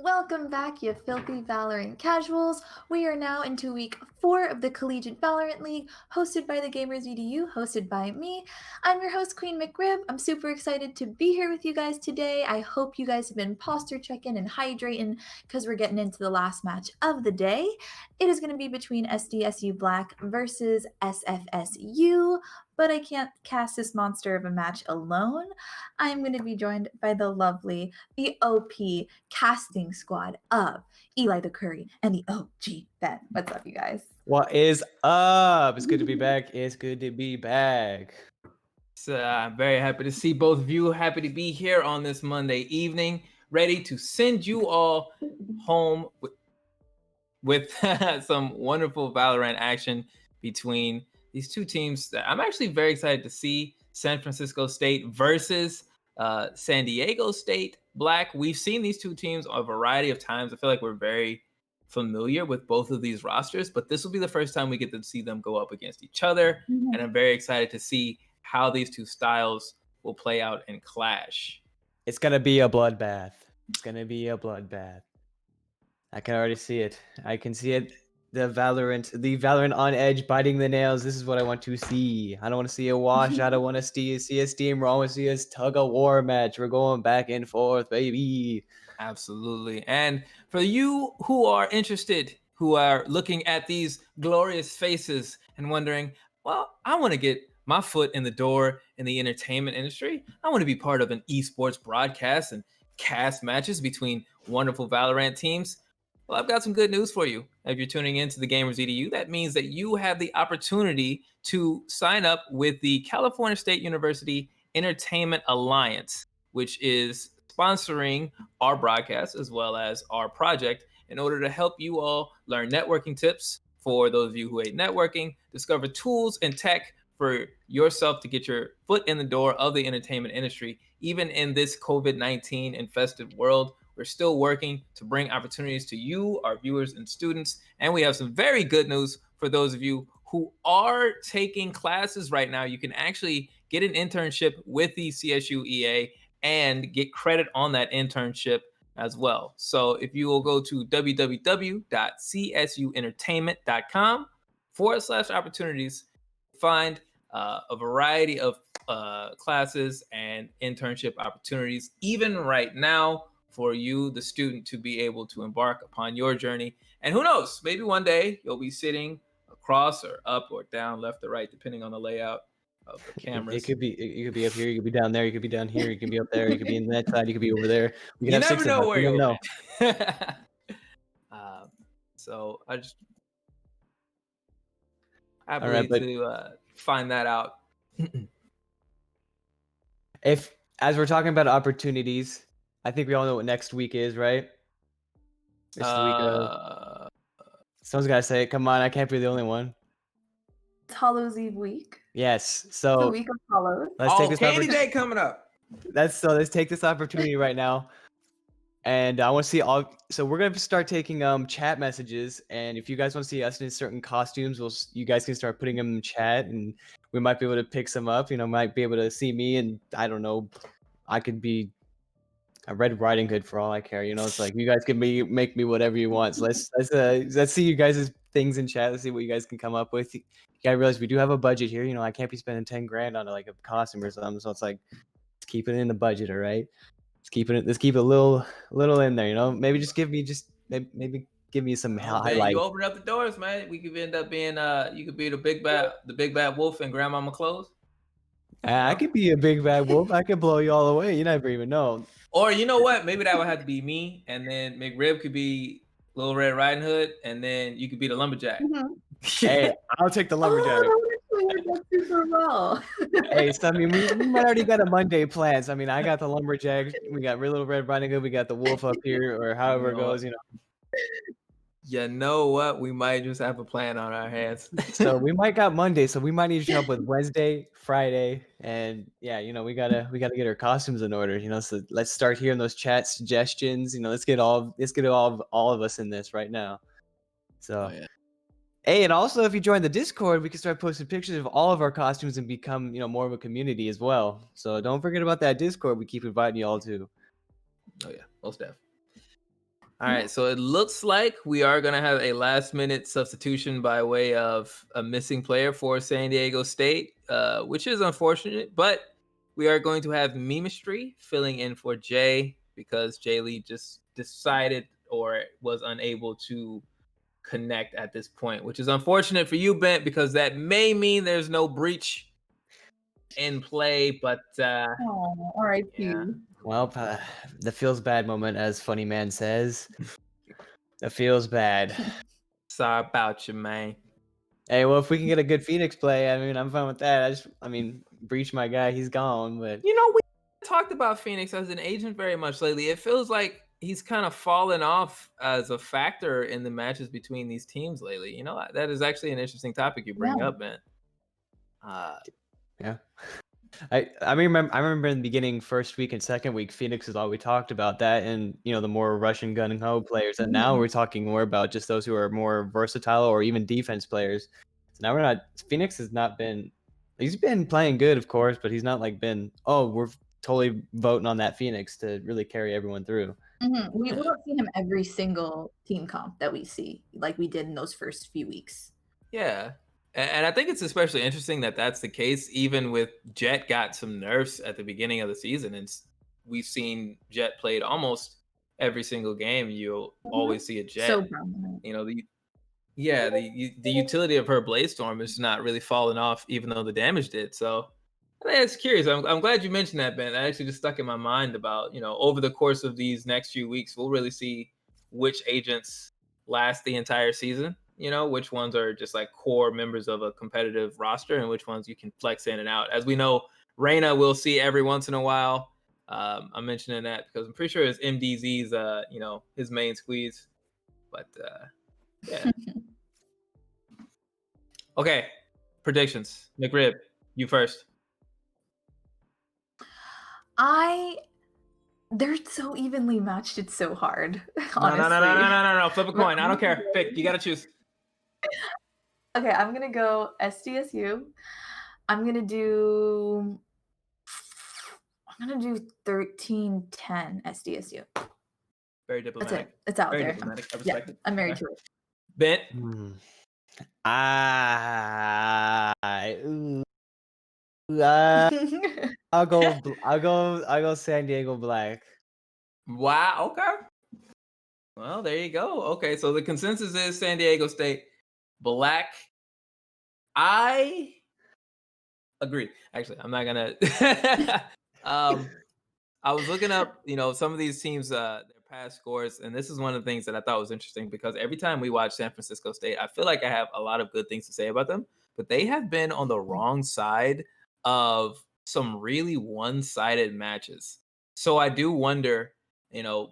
Welcome back, you filthy Valorant casuals. We are now into week 4 of the Collegiate Valorant League, hosted by the Gamers EDU, hosted by me. I'm your host, Queen McRib. I'm super excited to be here with you guys today. I hope you guys have been posture checking and hydrating because we're getting into the last match of the day. It is going to be between SDSU Black versus SFSU, but I can't cast this monster of a match alone. I'm going to be joined by the lovely, the OP casting squad of Eli the Curry and the OG Ben. What's up, you guys? What is up? It's good to be back. It's good to be back. So I'm very happy to see both of you. Happy to be here on this Monday evening, ready to send you all home with some wonderful Valorant action between these two teams that I'm actually very excited to see. San Francisco State versus San Diego State Black. We've seen these two teams a variety of times. I feel like we're very familiar with both of these rosters, but this will be the first time we get to see them go up against each other. And I'm very excited to see how these two styles will play out and clash. It's gonna be a bloodbath. It's gonna be a bloodbath. I can already see it. I can see it. The Valorant on edge, biting the nails. This is what I want to see. I don't want to see a wash. I don't want to see a steam. I want to see a tug of war match. We're going back and forth, baby. Absolutely. And for you who are interested, who are looking at these glorious faces and wondering, well, I want to get my foot in the door in the entertainment industry. I want to be part of an esports broadcast and cast matches between wonderful Valorant teams. Well, I've got some good news for you. If you're tuning into the Gamers EDU, that means that you have the opportunity to sign up with the California State University Entertainment Alliance, which is sponsoring our broadcast as well as our project in order to help you all learn networking tips for those of you who hate networking, discover tools and tech for yourself to get your foot in the door of the entertainment industry. Even in this COVID-19 infested world, we're still working to bring opportunities to you, our viewers and students. And we have some very good news for those of you who are taking classes right now. You can actually get an internship with the CSU EA and get credit on that internship as well. So if you will go to www.csuentertainment.com/opportunities, find a variety of classes and internship opportunities, even right now, for you, the student, to be able to embark upon your journey. And who knows, maybe one day you'll be sitting across or up or down, left or right, depending on the layout of the cameras. It could be up here, you could be down there, you could be down here, you could be up there, you could be in that side, you could be over there. We can You have never 6 of know us. where You never you'll know. be. So I just All happily right, but to find that out. if as we're talking about opportunities, I think we all know what next week is, right? It's the week of. Someone's gotta say it. Come on, I can't be the only one. It's Hallows Eve week. Yes. The So week of Hallows. let's take this Candy Day coming up. let's take this opportunity right now. And I want to see all. So we're gonna start taking chat messages, and if you guys want to see us in certain costumes, you guys can start putting them in chat, and we might be able to pick some up. Might be able to see me, and I don't know, I could be a Red Riding Hood for all I care. It's like you guys can make me whatever you want. So let's see you guys' things in chat. Let's see what you guys can come up with. You gotta realize we do have a budget here. I can't be spending 10 grand on like a costume or something. So it's like, let's keep it in the budget, all right? Let's keep it a little in there. Maybe just give me some highlights. You open up the doors, man. We could end up being you could be the big bad wolf in Grandmama clothes. I could be a big bad wolf. I could blow you all away. You never even know. Or you know what? Maybe that would have to be me, and then McRib could be Little Red Riding Hood, and then you could be the lumberjack. Hey, I'll take the lumberjack. Super well. Hey, so we might already got a Monday plans. I got the lumberjack. We got Little Red Riding Hood. We got the wolf up here, or however it goes. You know what? We might just have a plan on our hands. So we might got Monday. So we might need your help with Wednesday, Friday, and yeah, we gotta get our costumes in order. So let's start hearing those chat suggestions. Let's get all of us in this right now. So. Oh, yeah. Hey, and also if you join the Discord, we can start posting pictures of all of our costumes and become, more of a community as well. So don't forget about that Discord. We keep inviting you all to. Oh yeah, most def. All right, so it looks like we are going to have a last-minute substitution by way of a missing player for San Diego State, which is unfortunate, but we are going to have Memistry filling in for Jay because Jay Lee just decided or was unable to connect at this point, which is unfortunate for you, Bent, because that may mean there's no breach in play, but Oh, R.I.P. yeah. Well, the feels bad moment, as Funny Man says. That feels bad. Sorry about you, man. Hey, well, if we can get a good Phoenix play, I mean, I'm fine with that. I mean, Breach my guy, he's gone, but You know, we talked about Phoenix as an agent very much lately. It feels like he's kind of fallen off as a factor in the matches between these teams lately. You know, that is actually an interesting topic you bring Yeah. up, man. yeah. I remember in the beginning, first week and second week, Phoenix is all we talked about that, and the more Russian gun and ho players. And now we're talking more about just those who are more versatile or even defense players. So now we're not. Phoenix has not been. He's been playing good, of course, but he's not like been. Oh, we're totally voting on that Phoenix to really carry everyone through. We don't see him every single team comp that we see, like we did in those first few weeks. Yeah. And I think it's especially interesting that that's the case, even with Jet got some nerfs at the beginning of the season. And we've seen Jet played almost every single game. You'll always see a Jet. So prominent. You know, the utility of her Bladestorm is not really falling off, even though the damage did. So I think it's curious. I'm glad you mentioned that, Ben. That actually just stuck in my mind about, over the course of these next few weeks, we'll really see which agents last the entire season. Which ones are just like core members of a competitive roster and which ones you can flex in and out. As we know, Reyna we'll see every once in a while. I'm mentioning that because I'm pretty sure it's MDZ's, his main squeeze. But yeah. Okay, predictions. McRib, you first. They're so evenly matched. It's so hard. No. Honestly. Flip a coin. I don't care. Pick. You gotta choose. Okay, I'm gonna go SDSU. I'm gonna do 13-10 SDSU. Very That's diplomatic. it. It's out Very there. diplomatic. I Yeah, respect it. I'm married Okay. to it. Bent. I'll go San Diego Black. Wow. Okay. Well, there you go. Okay, so the consensus is San Diego State Black. I agree. Actually, I'm not gonna. I was looking up, some of these teams, their past scores, and this is one of the things that I thought was interesting because every time we watch San Francisco State, I feel like I have a lot of good things to say about them, but they have been on the wrong side of some really one-sided matches. So I do wonder,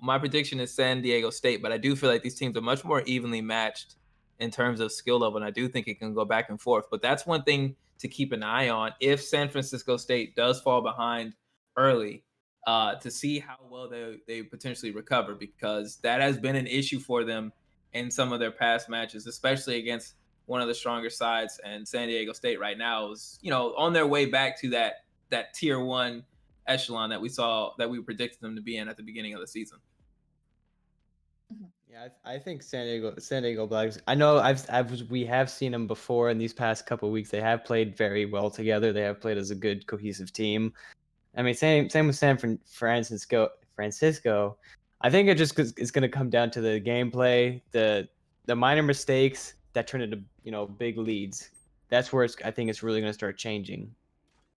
my prediction is San Diego State, but I do feel like these teams are much more evenly matched in terms of skill level, and I do think it can go back and forth. But that's one thing to keep an eye on if San Francisco State does fall behind early. To see how well they potentially recover, because that has been an issue for them in some of their past matches, especially against one of the stronger sides. And San Diego State right now is, on their way back to that tier one echelon that we predicted them to be in at the beginning of the season. Yeah, I think San Diego Blacks. I know we have seen them before in these past couple of weeks. They have played very well together. They have played as a good cohesive team. I mean, same with San Francisco. I think it just is going to come down to the gameplay, the minor mistakes that turn into big leads. That's where I think it's really going to start changing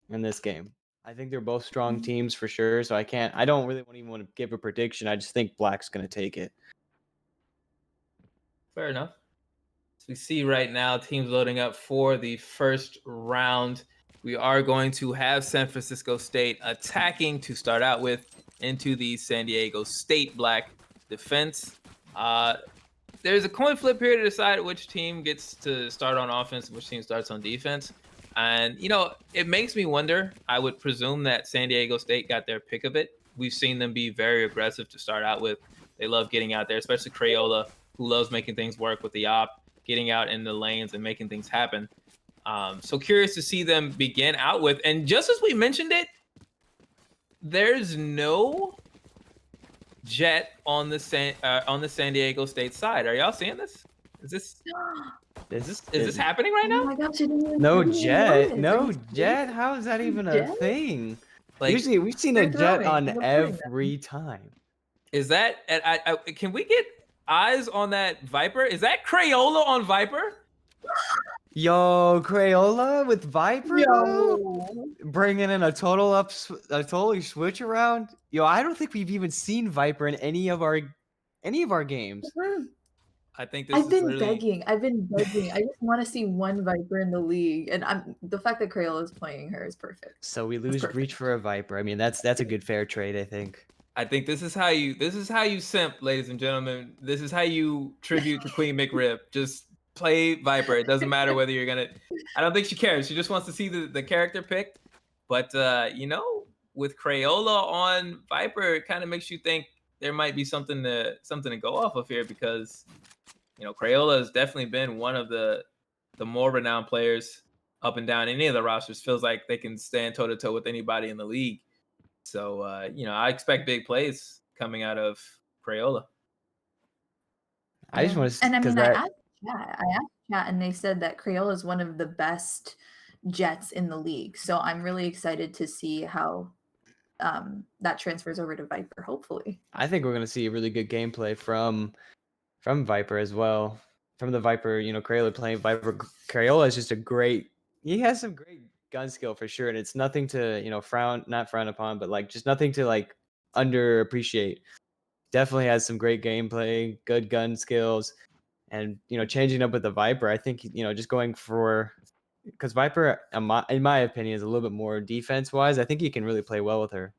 in this game. I think they're both strong teams for sure. So I don't really even want to give a prediction. I just think Black's going to take it. Fair enough. So we see right now teams loading up for the first round. We are going to have San Francisco State attacking to start out with into the San Diego State Black defense. There's a coin flip here to decide which team gets to start on offense and which team starts on defense. And, it makes me wonder. I would presume that San Diego State got their pick of it. We've seen them be very aggressive to start out with. They love getting out there, especially Crayola, who loves making things work with the op, getting out in the lanes and making things happen. So curious to see them begin out with. And just as we mentioned it, there's no Jet on the San Diego State side. Are y'all seeing this? Is this happening right Oh now? my gosh, I didn't even, No I didn't even jet, notice. Are no you jet. serious? How is that even a Jet? thing? Like, Usually, we've seen a They're jet throwing. on They're putting them. every time. is that? Can we get eyes on that Viper? Is that Crayola on Viper? Yo, Crayola with Viper though, Yo. bringing in a totally switch around. Yo, I don't think we've even seen Viper in any of our games. I think this I've is been literally. begging. I've been begging. I just want to see one Viper in the league, and the fact that Crayola is playing her is perfect. So we It's lose perfect. Breach for a Viper. I mean, that's a good fair trade, I think. I think this is how you simp, ladies and gentlemen. This is how you tribute to Queen McRib. Just play Viper. It doesn't matter whether you're gonna. I don't think she cares. She just wants to see the character picked. But with Crayola on Viper, it kind of makes you think there might be something to go off of here, because Crayola has definitely been one of the more renowned players up and down any of the rosters. Feels like they can stand toe to toe with anybody in the league. So I expect big plays coming out of Crayola. I just Yeah. want to And I because mean, that I asked chat, and they said that Crayola is one of the best jets in the league. So I'm really excited to see how that transfers over to Viper. Hopefully. I think we're gonna see a really good gameplay from Viper as well. From the Viper, Crayola playing Viper. Crayola is just a great. He has some great gun skill for sure, and it's nothing to not frown upon, but like just nothing to like underappreciate. Definitely has some great gameplay, good gun skills, and changing up with the Viper. I think just going for because Viper, in my opinion, is a little bit more defense wise. I think he can really play well with her.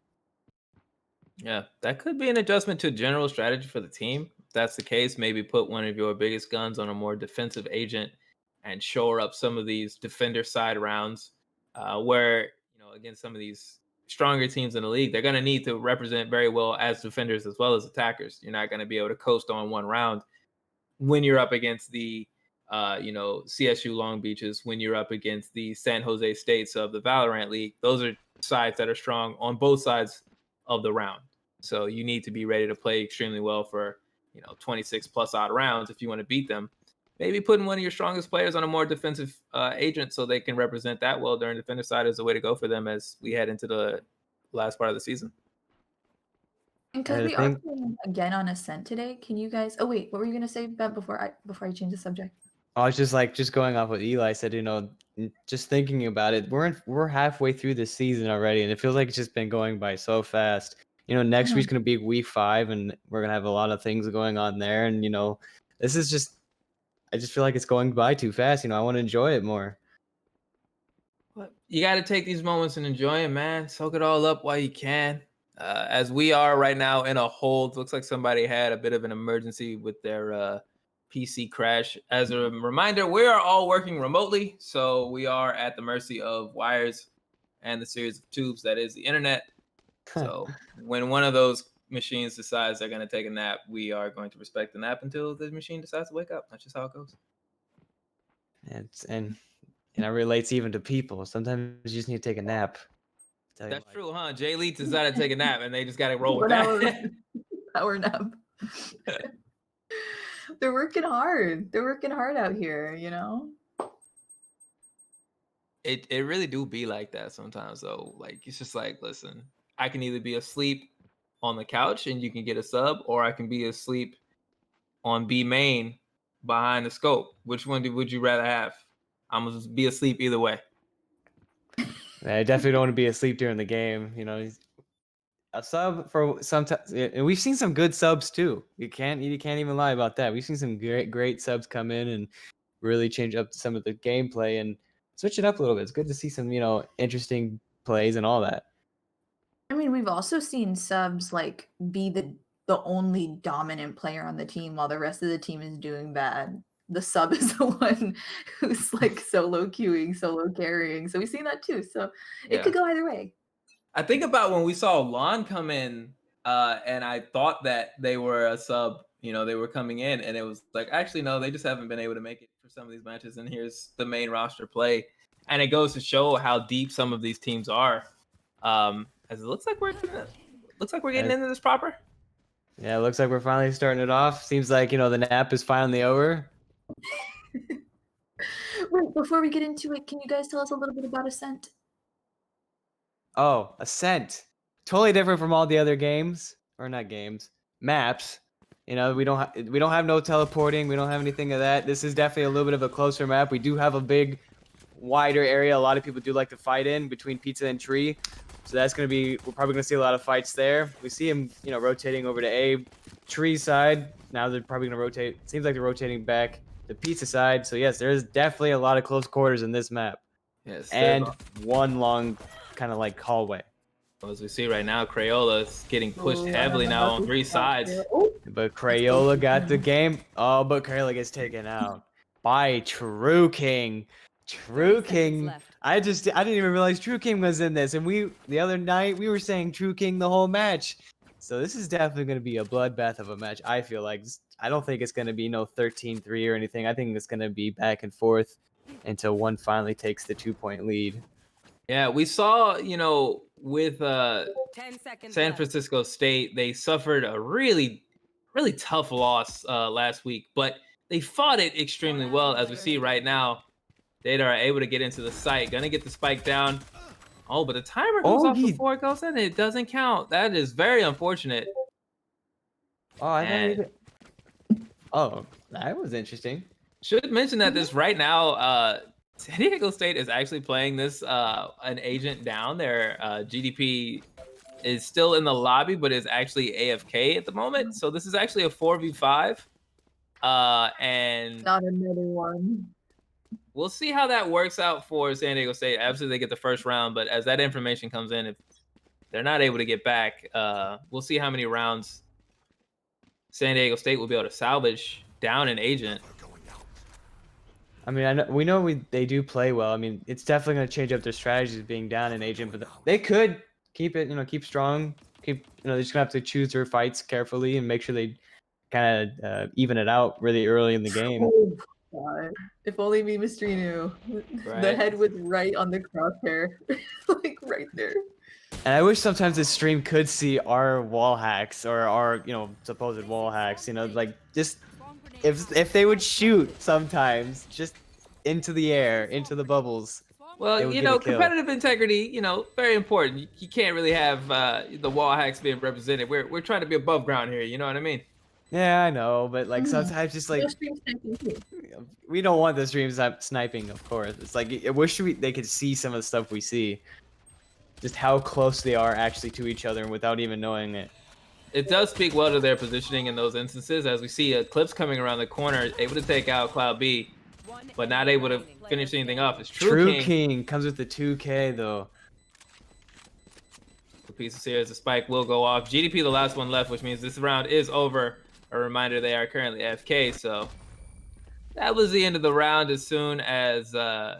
Yeah, that could be an adjustment to general strategy for the team. If that's the case, maybe put one of your biggest guns on a more defensive agent and shore up some of these defender side rounds, where against some of these stronger teams in the league, they're going to need to represent very well as defenders as well as attackers. You're not going to be able to coast on one round when you're up against the CSU Long Beaches, when you're up against the San Jose States of the Valorant League. Those are sides that are strong on both sides of the round. So you need to be ready to play extremely well for 26 plus odd rounds if you want to beat them. Maybe putting one of your strongest players on a more defensive agent so they can represent that well during the defender side is the way to go for them as we head into the last part of the season. And because And I we are think playing again on Ascent today, can you guys? Oh wait, what were you gonna say, Ben? Before I change the subject. I was just going off what Eli said. Just thinking about it, we're halfway through this season already, and it feels like it's just been going by so fast. Next week's gonna be week 5, and we're gonna have a lot of things going on there. And this is just I just feel like it's going by too fast. I want to enjoy it more. But you got to take these moments and enjoy them, man. Soak it all up while you can. As we are right now in a hold, looks like somebody had a bit of an emergency with their PC crash. As a reminder, we are all working remotely, so we are at the mercy of wires and the series of tubes that is the internet. So when one of those machines decides they're going to take a nap, we are going to respect the nap until the machine decides to wake up. That's just how it goes. and it relates even to people. Sometimes you just need to take a nap. That's true, huh? Jay Lee decided to take a nap, and they just got to roll with 1 hour that. power nap. They're working hard. They're working hard out here. It really do be like that sometimes, though. Like, it's just like, listen, I can either be asleep on the couch and you can get a sub, or I can be asleep on B main behind the scope. Which one would you rather have? I'm gonna be asleep either way. I definitely don't want to be asleep during the game. A sub for sometimes, and we've seen some good subs too. You can't even lie about that. We've seen some great subs come in and really change up some of the gameplay and switch it up a little bit. It's good to see some interesting plays and all that. I mean, we've also seen subs like be the only dominant player on the team while the rest of the team is doing bad. The sub is the one who's like solo queuing, solo carrying. So we've seen that too. So it could go either way. I think about when we saw Lon come in, and I thought that they were a sub. They were coming in, and it was like, actually, no, they just haven't been able to make it for some of these matches. And here's the main roster play, and it goes to show how deep some of these teams are. As it looks like we're getting into this proper. Yeah, it looks like we're finally starting it off. Seems like, the nap is finally over. Wait, before we get into it, can you guys tell us a little bit about Ascent? Oh, Ascent. Totally different from all the other games, or not games, maps. We don't have no teleporting. We don't have anything of that. This is definitely a little bit of a closer map. We do have a big, wider area. A lot of people do like to fight in between Pizza and Tree. So that's going to be, we're probably going to see a lot of fights there. We see him, rotating over to A, Tree side. Now they're probably going to rotate. It seems like they're rotating back to Pizza side. So yes, there's definitely a lot of close quarters in this map. Yes, And one long kind of like hallway. as we see right now, Crayola is getting pushed Ooh, heavily now on 3 sides. Oh, But Crayola got the game. Oh, but Crayola gets taken out by True King. True King. I didn't even realize True King was in this. And the other night we were saying True King the whole match. So this is definitely going to be a bloodbath of a match. I feel like I don't think it's going to be no 13-3 or anything. I think it's going to be back and forth until one finally takes the 2-point lead. Yeah, we saw, with 10 seconds San left. Francisco State, they suffered a really, really tough loss last week, but they fought it extremely well. As we see right now, they are able to get into the site, gonna get the spike down. Oh, but the timer goes off before it goes in. It doesn't count. That is very unfortunate. Oh, I thought And Oh, that was interesting. should mention that this right now, San Diego State is actually playing this an agent down. Their GDP is still in the lobby, but is actually AFK at the moment. So this is actually a 4v5. And not another one. we'll see how that works out for San Diego State. Obviously, they get the first round, but as that information comes in, if they're not able to get back, we'll see how many rounds San Diego State will be able to salvage down an agent. I mean, we know they do play well. I mean, it's definitely going to change up their strategies being down an agent, but they could keep it, keep strong. They're just going to have to choose their fights carefully and make sure they kind of even it out really early in the game. Oh, God. If only me, Mystery knew. Right. The head was right on the crosshair. Like, right there. And I wish sometimes the stream could see our wall hacks or our, supposed wall hacks, like just if they would shoot sometimes just into the air, into the bubbles. Well, competitive integrity, very important. You can't really have the wall hacks being represented. We're trying to be above ground here. You know what I mean? Yeah, I know, but like sometimes just like we don't want the stream sniping, of course. It's like I wish they could see some of the stuff we see, just how close they are actually to each other without even knowing it. It does speak well to their positioning in those instances, as we see Eclipse coming around the corner, able to take out Cloud B, but not able to finish anything off. It's True King comes with the 2K though. The pieces here as the spike will go off. GDP the last one left, which means this round is over. A reminder, they are currently AFK, so that was the end of the round as soon as they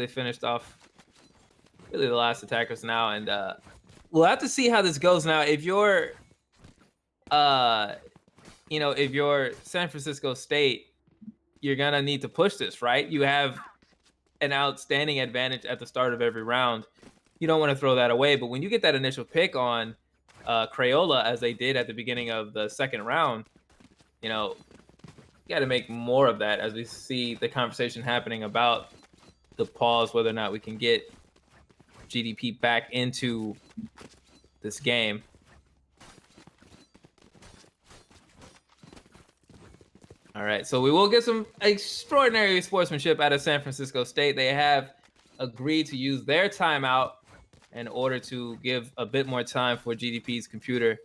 finished off really the last attackers now, and we'll have to see how this goes now. If you're if you're San Francisco State, you're gonna need to push this, right? You have an outstanding advantage at the start of every round. You don't want to throw that away, but when you get that initial pick on Crayola, as they did at the beginning of the second round, you got to make more of that, as we see the conversation happening about the pause, whether or not we can get GDP back into this game. All right, so we will get some extraordinary sportsmanship out of San Francisco State. They have agreed to use their timeout in order to give a bit more time for GDP's computer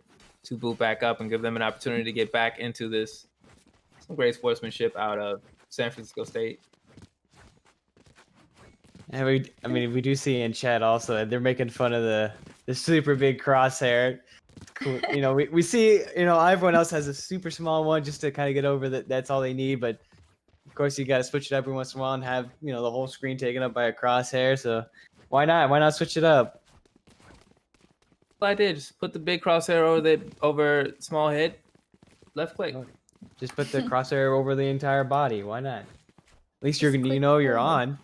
to boot back up and give them an opportunity to get back into this. Some great sportsmanship out of San Francisco State. And we do see in chat also that they're making fun of the super big crosshair. Cool. We see, everyone else has a super small one just to kind of get over that. That's all they need. But of course, you got to switch it up every once in a while and have, the whole screen taken up by a crosshair. So why not? Why not switch it up? Well, I did. Just put the big crosshair over small head. Left click. Just put the crosshair over the entire body. Why not? At least you're on.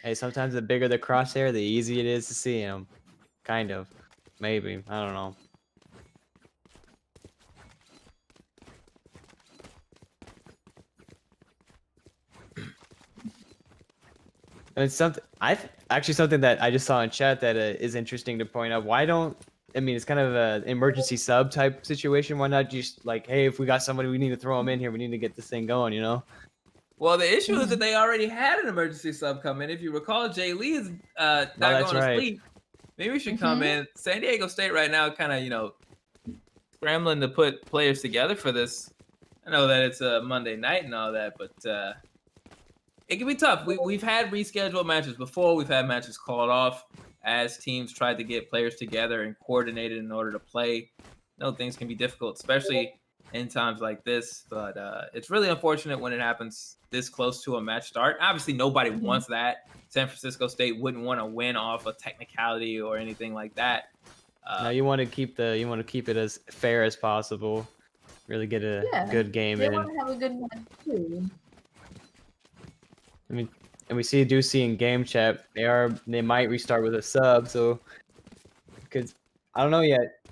Hey, sometimes the bigger the crosshair, the easier it is to see him. kind of, maybe. I don't know. And it's something actually something that I just saw in chat that is interesting to point out. Why don't I mean it's kind of an emergency sub type situation. Why not just like, hey, if we got somebody, we need to throw them in here. We need to get this thing going. You know? Well, the issue is that Mhm. they already had an emergency sub come in. If you recall, Jay Lee is No, not that's going to right. sleep. Maybe we should come Mhm. in. San Diego State right now, kind of scrambling to put players together for this. I know that it's a Monday night and all that, but it can be tough. We've had rescheduled matches before. We've had matches called off as teams tried to get players together and coordinated in order to play. No, things can be difficult, especially in times like this. But it's really unfortunate when it happens this close to a match start. Obviously, nobody Mhm. wants that. San Francisco State wouldn't want to win off a technicality or anything like that. Now Uh, you want to keep it as fair as possible. Really get a Yeah, good game they in. want to have a good match too. I mean, and we do see in game chat they might restart with a sub. So because I don't know yet.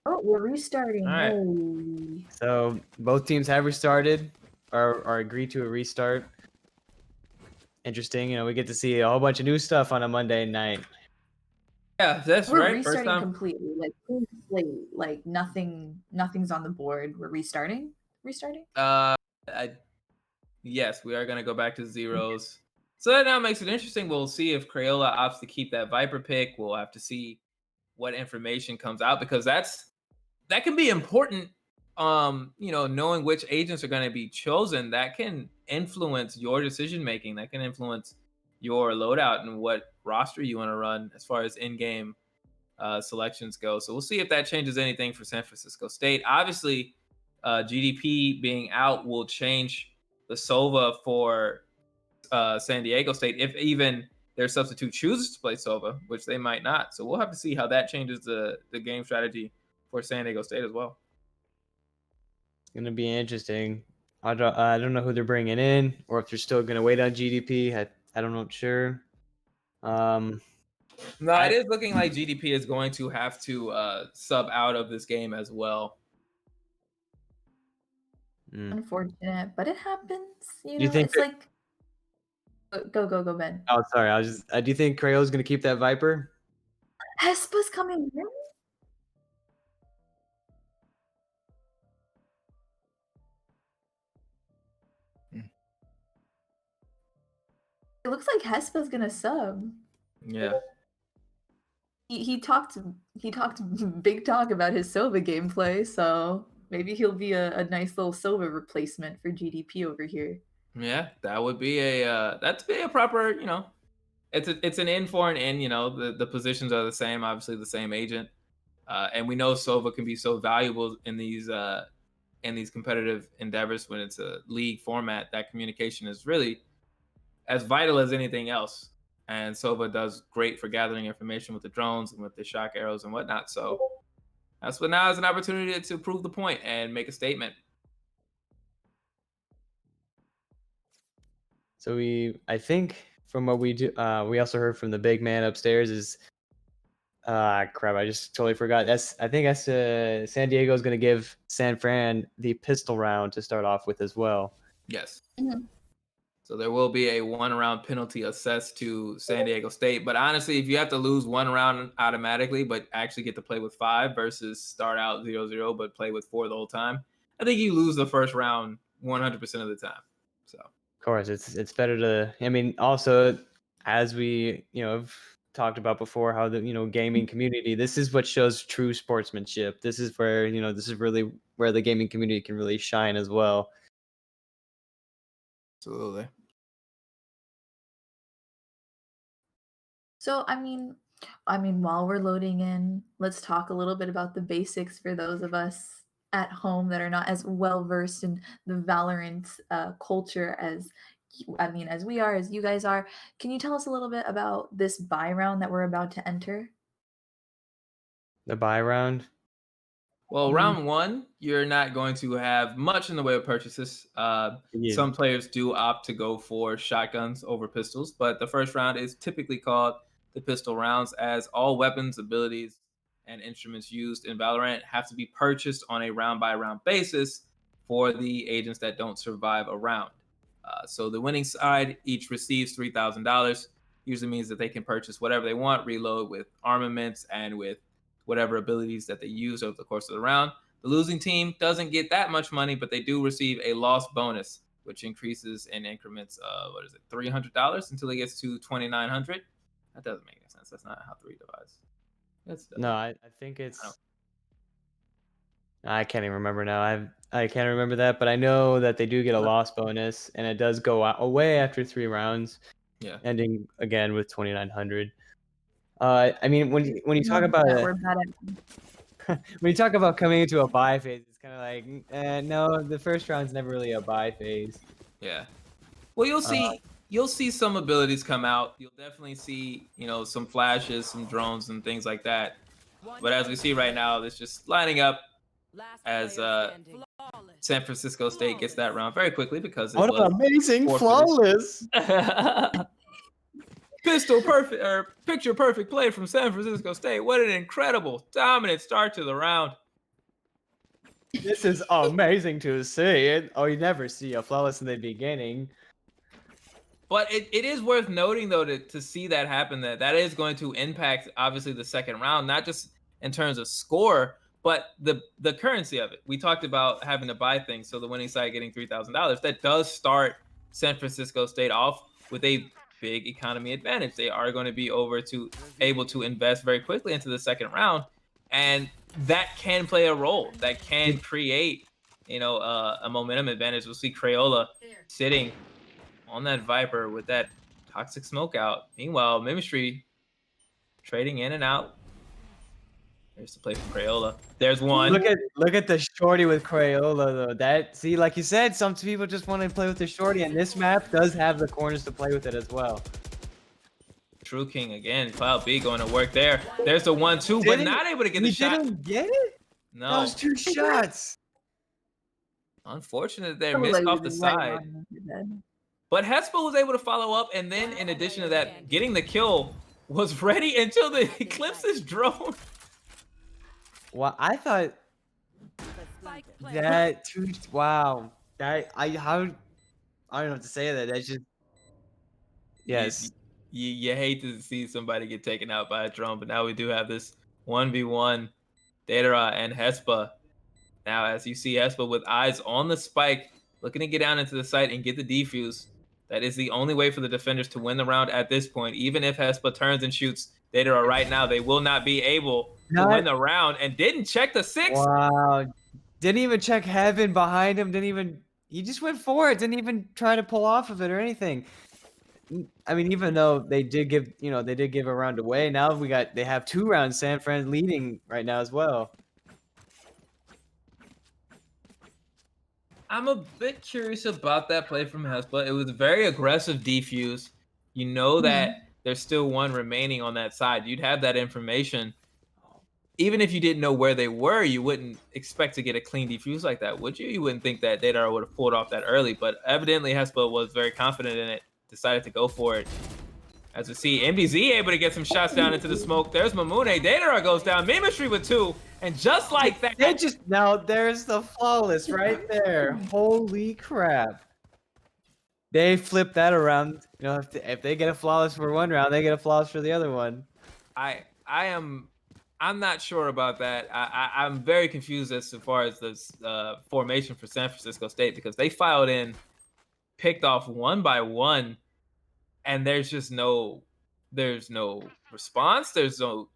Oh, we're all restarting. right. Holy. So both teams have restarted or agreed to a restart. Interesting. You know, we get to see a whole bunch of new stuff on a Monday night. Yeah, that's We're right. First restarting time. completely. Like clean slate. Like nothing's on the board. We're restarting. Restarting? I Yes, we are going to go back to zeros. So that now makes it interesting. We'll see if Crayola opts to keep that Viper pick. We'll have to see what information comes out because that can be important. Knowing which agents are going to be chosen, that can influence your decision making. That can influence your loadout and what roster you want to run as far as in-game selections go. So we'll see if that changes anything for San Francisco State. Obviously, GDP being out will change the Sova for San Diego State if even their substitute chooses to play Sova, which they might not. So we'll have to see how that changes the game strategy for San Diego State as well. It's gonna be interesting. I don't know who they're bringing in, or if they're still gonna wait on GDP. I don't know. Sure. Um, No, it I is looking like GDP is going to have to sub out of this game as well. mm. Unfortunate, but it happens. Do you think It's that? like go, Ben. Oh, sorry. I was just. Do you think Crayola's gonna keep that Viper? Hespa's coming in. It looks like Hespa's gonna sub. Yeah. He talked big talk about his Sova gameplay, so maybe he'll be a nice little Sova replacement for GDP over here. Yeah, that would be that'd be a proper, it's an in for an in, the positions are the same, obviously the same agent. And we know Sova can be so valuable in these competitive endeavors when it's a league format. That communication is really as vital as anything else. And Sova does great for gathering information with the drones and with the shock arrows and whatnot. So that's what now is an opportunity to prove the point and make a statement. So I think from what we do, we also heard from the big man upstairs is, crap, I just totally forgot. I think that's San Diego is gonna give San Fran the pistol round to start off with as well. Yes. Mhm. So there will be a 1 round penalty assessed to San Diego State. But honestly, if you have to lose 1 round automatically, but actually get to play with 5 versus start out 0-0, but play with 4 the whole time, I think you lose the first round 100% of the time. So Of course, it's better to. I mean, also as we have talked about before, how the gaming community. This is what shows true sportsmanship. This is where this is really where the gaming community can really shine as well. absolutely. So while we're loading in, let's talk a little bit about the basics for those of us at home that are not as well versed in the Valorant culture as we are, as you guys are. Can you tell us a little bit about this buy round that we're about to enter? The buy round. Well, Mhm. round 1, you're not going to have much in the way of purchases. Yeah. Some players do opt to go for shotguns over pistols, but the first round is typically called the pistol rounds, as all weapons, abilities, and instruments used in Valorant have to be purchased on a round-by-round basis for the agents that don't survive a round. So the winning side each receives $3,000. Usually means that they can purchase whatever they want, reload with armaments and with whatever abilities that they use over the course of the round. The losing team doesn't get that much money, but they do receive a loss bonus, which increases in increments of $300 until it gets to 2,900. That doesn't make any sense. That's not how 3 divides. That's No, I think it's. I can't even remember now. I can't remember that, but I know that they do get a loss bonus, and it does go away after 3 rounds. Yeah. Ending again with 2,900. I mean, when you talk about that it, we're bad at. when you talk about coming into a buy phase, it's kind of like, no, the first round's never really a buy phase. Yeah. Well, you'll see some abilities come out. You'll definitely see, some flashes, some drones and things like that. But as we see right now, it's just lining up as San Francisco State gets that round very quickly because it What was an amazing forfeited. flawless. Pistol perfect or picture perfect play from San Francisco State. What an incredible, dominant start to the round. This is amazing to see. You never see a flawless in the beginning. But it is worth noting, though, to see that happen, that is going to impact, obviously, the second round, not just in terms of score, but the currency of it. We talked about having to buy things, so the winning side getting $3,000. That does start San Francisco State off with a big economy advantage. They are going to be able to invest very quickly into the second round, and that can play a role. That can create, a momentum advantage. We'll see Crayola sitting on that Viper with that toxic smoke out. Meanwhile, Mimistry trading in and out. There's the play from Crayola. There's one. Look at the shorty with Crayola though. Like you said, some people just want to play with the shorty, and this map does have the corners to play with it as well. True King again. Cloud B going to work there. There's the 1-2, but not able to get the shot. Didn't get it? No. That was 2 shots. Unfortunate there, missed off the side. But Hespa was able to follow up, and then in addition to that, getting the kill was ready until the Eclipse's drone. Well, I thought that wow. I don't know what to say to that. That's just yes. You hate to see somebody get taken out by a drone, but now we do have this 1v1 Datara and Hespa. Now, as you see Hespa with eyes on the spike, looking to get down into the site and get the defuse. That is the only way for the defenders to win the round at this point. Even if Hespa turns and shoots Datara right now, they will not be able to win the round, and didn't check the 6. Wow. Didn't even check heaven behind him. He just went for it. Didn't even try to pull off of it or anything. I mean, even though they did give a round away, now they have 2 rounds. San Fran leading right now as well. I'm a bit curious about that play from Hespa. It was a very aggressive defuse. You know that there's still 1 remaining on that side. You'd have that information. Even if you didn't know where they were, you wouldn't expect to get a clean defuse like that, would you? You wouldn't think that Datara would have pulled off that early, but evidently Hespa was very confident in it, decided to go for it. As we see, MBZ able to get some shots down into the smoke. There's Mamune. Datara goes down. Mimistry with 2. And just like that. Now there's the flawless right there. Holy crap. They flip that around. If they get a flawless for 1 round, they get a flawless for the other one. I'm not sure about that. I'm very confused as far as this formation for San Francisco State, because they filed in, picked off 1 by 1, and there's no response. There's no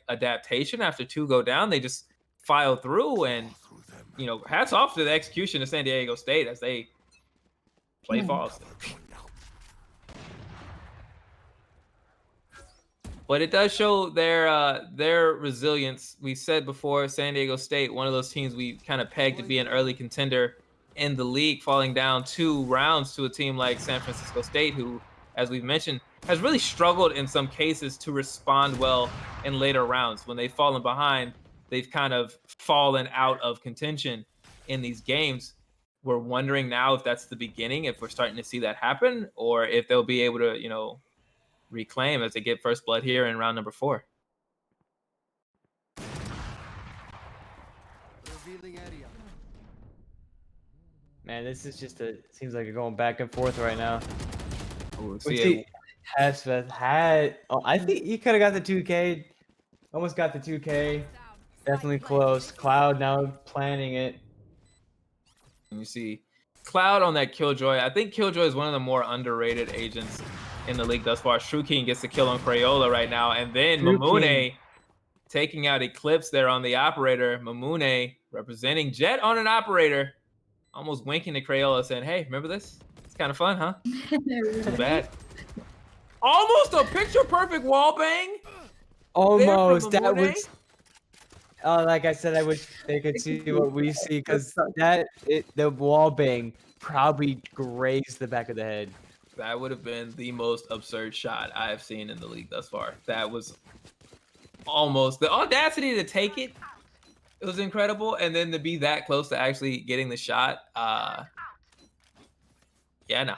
adaptation after 2 go down. They just file through, and hats off to the execution of San Diego State as they play false. But it does show their resilience. We said before, San Diego State, one of those teams we kind of pegged to be an early contender in the league, falling down 2 rounds to a team like San Francisco State, who, as we've mentioned, has really struggled in some cases to respond well in later rounds. When they've fallen behind, they've kind of fallen out of contention in these games. We're wondering now if that's the beginning, if we're starting to see that happen, or if they'll be able to, reclaim as they get first blood here in round number 4. Man, this is just seems like you're going back and forth right now. Ooh, We see see it. Hespeth had. Oh, I think he could have got the 2K. Almost got the 2K. Definitely close. Cloud now planning it. And you see Cloud on that Killjoy. I think Killjoy is one of the more underrated agents in the league thus far. True King gets the kill on Crayola right now. And then True Mamune King. taking out Eclipse there on the operator. Mamune representing Jet on an operator. Almost winking to Crayola saying, hey, remember this? It's kind of fun, huh? Too bad. Almost a picture-perfect wall bang. Almost. That Mamune. was. Oh, like I said, I wish they could see what we see because the wall bang probably grazed the back of the head. That would have been the most absurd shot I have seen in the league thus far. That was almost the audacity to take it. It was incredible, and then to be that close to actually getting the shot. Yeah, no.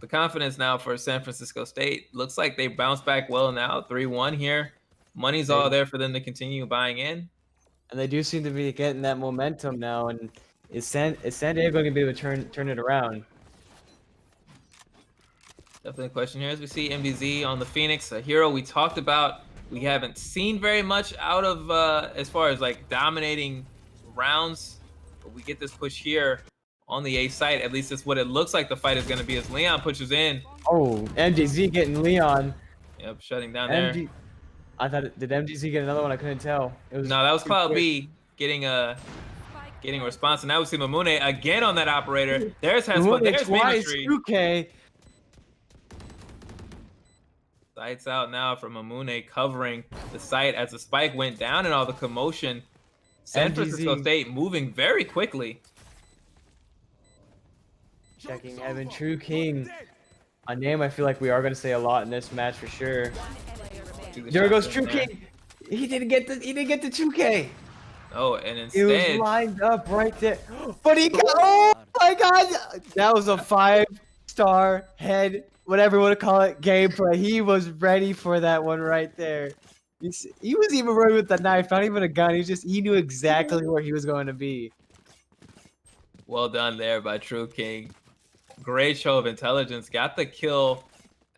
The confidence now for San Francisco State looks like they bounced back well now. 3-1 here. Money's all there for them to continue buying in. And they do seem to be getting that momentum now. And is San Diego going to be able to turn it around? Definitely a question here as we see MDZ on the Phoenix, a hero we talked about. We haven't seen very much out of as far as like dominating rounds, but we get this push here on the A site. At least that's what it looks like the fight is going to be as Leon pushes in. Oh, MDZ getting Leon. Yep, shutting down there. I thought, did MDZ get another one? I couldn't tell. It was no, that was Cloud B getting a response. And now we see Mamune again on that operator. There's Hespa. There's Mimistry. 2K. Sights out now from Mamune covering the site as the spike went down and all the commotion. San Francisco State moving very quickly. Checking Heaven, True King. A name I feel like we are going to say a lot in this match for sure. There goes True King. He didn't get the 2K. Oh, and instead he was lined up right there. But he got, oh my god, that was a 5-star head, whatever you want to call it, gameplay. He was ready for that one right there. He was even ready with the knife, not even a gun. He knew exactly where he was going to be. Well done there by True King. Great show of intelligence. Got the kill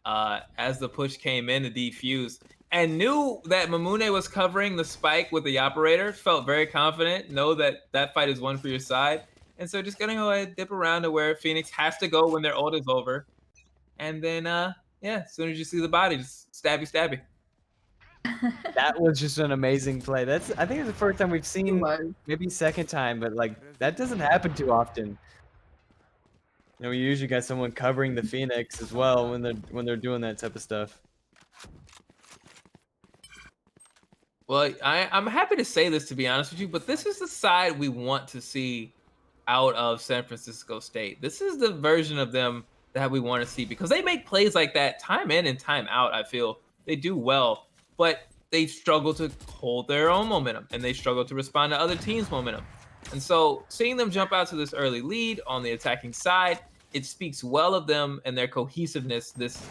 as the push came in to defuse. And knew that Mamune was covering the spike with the operator. Felt very confident. Know that that fight is one for your side. And so just gonna go ahead and dip around to where Phoenix has to go when their ult is over. And then, yeah, as soon as you see the body, just stabby. That was just an amazing play. I think it's the first time we've seen, maybe second time, but like that doesn't happen too often. You know, we usually got someone covering the Phoenix as well when they're doing that type of stuff. Well, I'm happy to say this, to be honest with you, but this is the side we want to see out of San Francisco State. This is the version of them that we want to see because they make plays like that time in and time out. I feel they do well, but they struggle to hold their own momentum and they struggle to respond to other teams' momentum. And so seeing them jump out to this early lead on the attacking side, it speaks well of them and their cohesiveness this,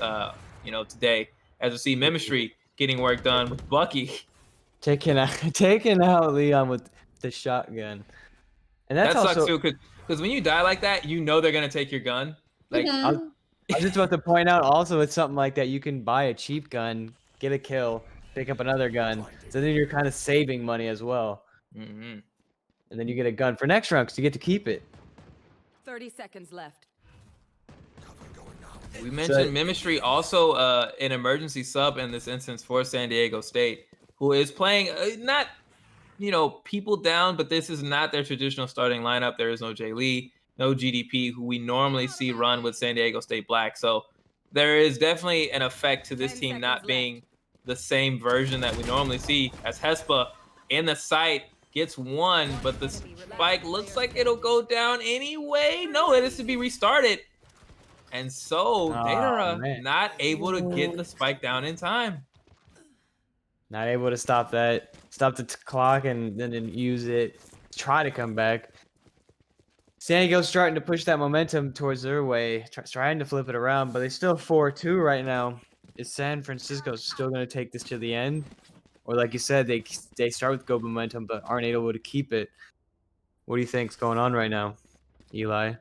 today, as we see Mimistry getting work done with Bucky. Taking out Leon with the shotgun. And that sucks too, because when you die like that, you know they're gonna take your gun. Like I was just about to point out also with something like that, you can buy a cheap gun, get a kill, pick up another gun. So then you're kind of saving money as well. And then you get a gun for next round because you get to keep it. 30 seconds left. We mentioned Mimistry, also an emergency sub in this instance for San Diego State, who is playing not, people down, but this is not their traditional starting lineup. There is no Jay Lee, no GDP, who we normally see run with San Diego State Black. So there is definitely an effect to this team not being the same version that we normally see, as Hespa in the site gets one, but the spike looks like it'll go down anyway. No, it is to be restarted. And so Datara not able to get the spike down in time. Not able to stop that. Stop the clock and then use it. Try to come back. San Diego's starting to push that momentum towards their way, trying to flip it around, but they still 4-2 right now. Is San Francisco still going to take this to the end? Or like you said, they start with good momentum but aren't able to keep it. What do you think's going on right now, Eli?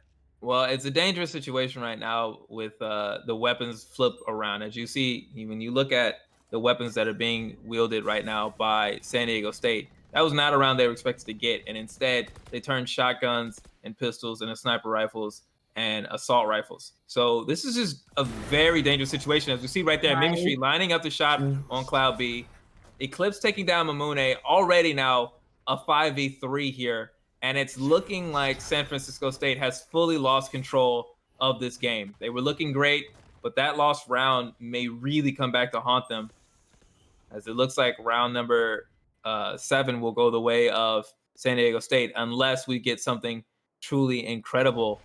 Well, it's a dangerous situation right now with the weapons flip around. As you see, when you look at the weapons that are being wielded right now by San Diego State, that was not a round they were expected to get. And instead, they turned shotguns and pistols and sniper rifles and assault rifles. So this is just a very dangerous situation. As we see right there, Ministry lining up the shot on Cloud B. Eclipse taking down Mamune, already now a 5v3 here. And it's looking like San Francisco State has fully lost control of this game. They were looking great, but that lost round may really come back to haunt them, as it looks like round number 7 will go the way of San Diego State unless we get something truly incredible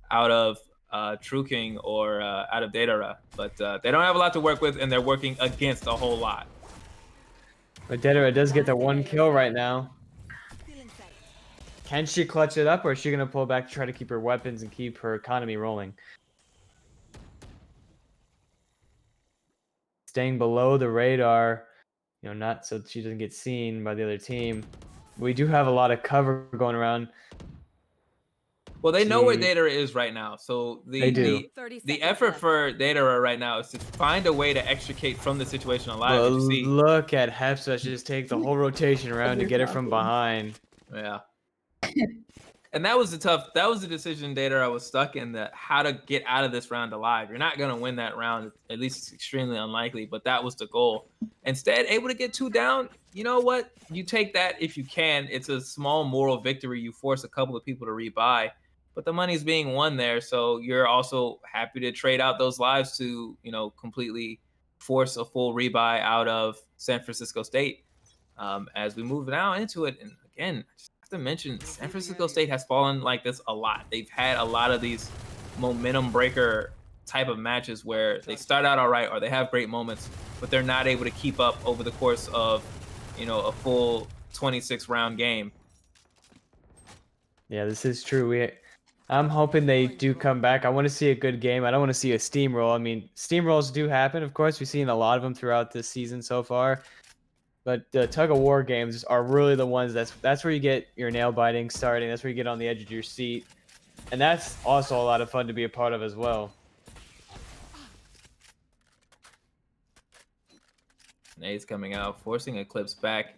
out of True King or out of Datara. But they don't have a lot to work with, and they're working against a whole lot. But Datara does get the 1 kill right now. Can she clutch it up, or is she going to pull back to try to keep her weapons and keep her economy rolling? Staying below the radar, not so she doesn't get seen by the other team. We do have a lot of cover going around. Well, they know where Datara is right now, so the effort for Datara right now is to find a way to extricate from the situation alive. Well, look at Hepsa just take the whole rotation around to get it from behind. Yeah. And that was the decision Datara was stuck in, that how to get out of this round alive. You're not going to win that round. At least it's extremely unlikely, but that was the goal. Instead, able to get 2 down. You know what? You take that if you can. It's a small moral victory. You force a couple of people to rebuy, but the money's being won there. So you're also happy to trade out those lives to, completely force a full rebuy out of San Francisco State. As we move now into it, and again, to mention, San Francisco State has fallen like this a lot. They've had a lot of these momentum breaker type of matches where they start out all right or they have great moments, but they're not able to keep up over the course of, a full 26 round game. Yeah, this is true. I'm hoping they do come back. I want to see a good game. I don't want to see a steamroll. I mean, steamrolls do happen, of course. We've seen a lot of them throughout this season so far. But the tug-of-war games are really the ones that's where you get your nail-biting starting. That's where you get on the edge of your seat. And that's also a lot of fun to be a part of as well. Nate's coming out, forcing Eclipse back.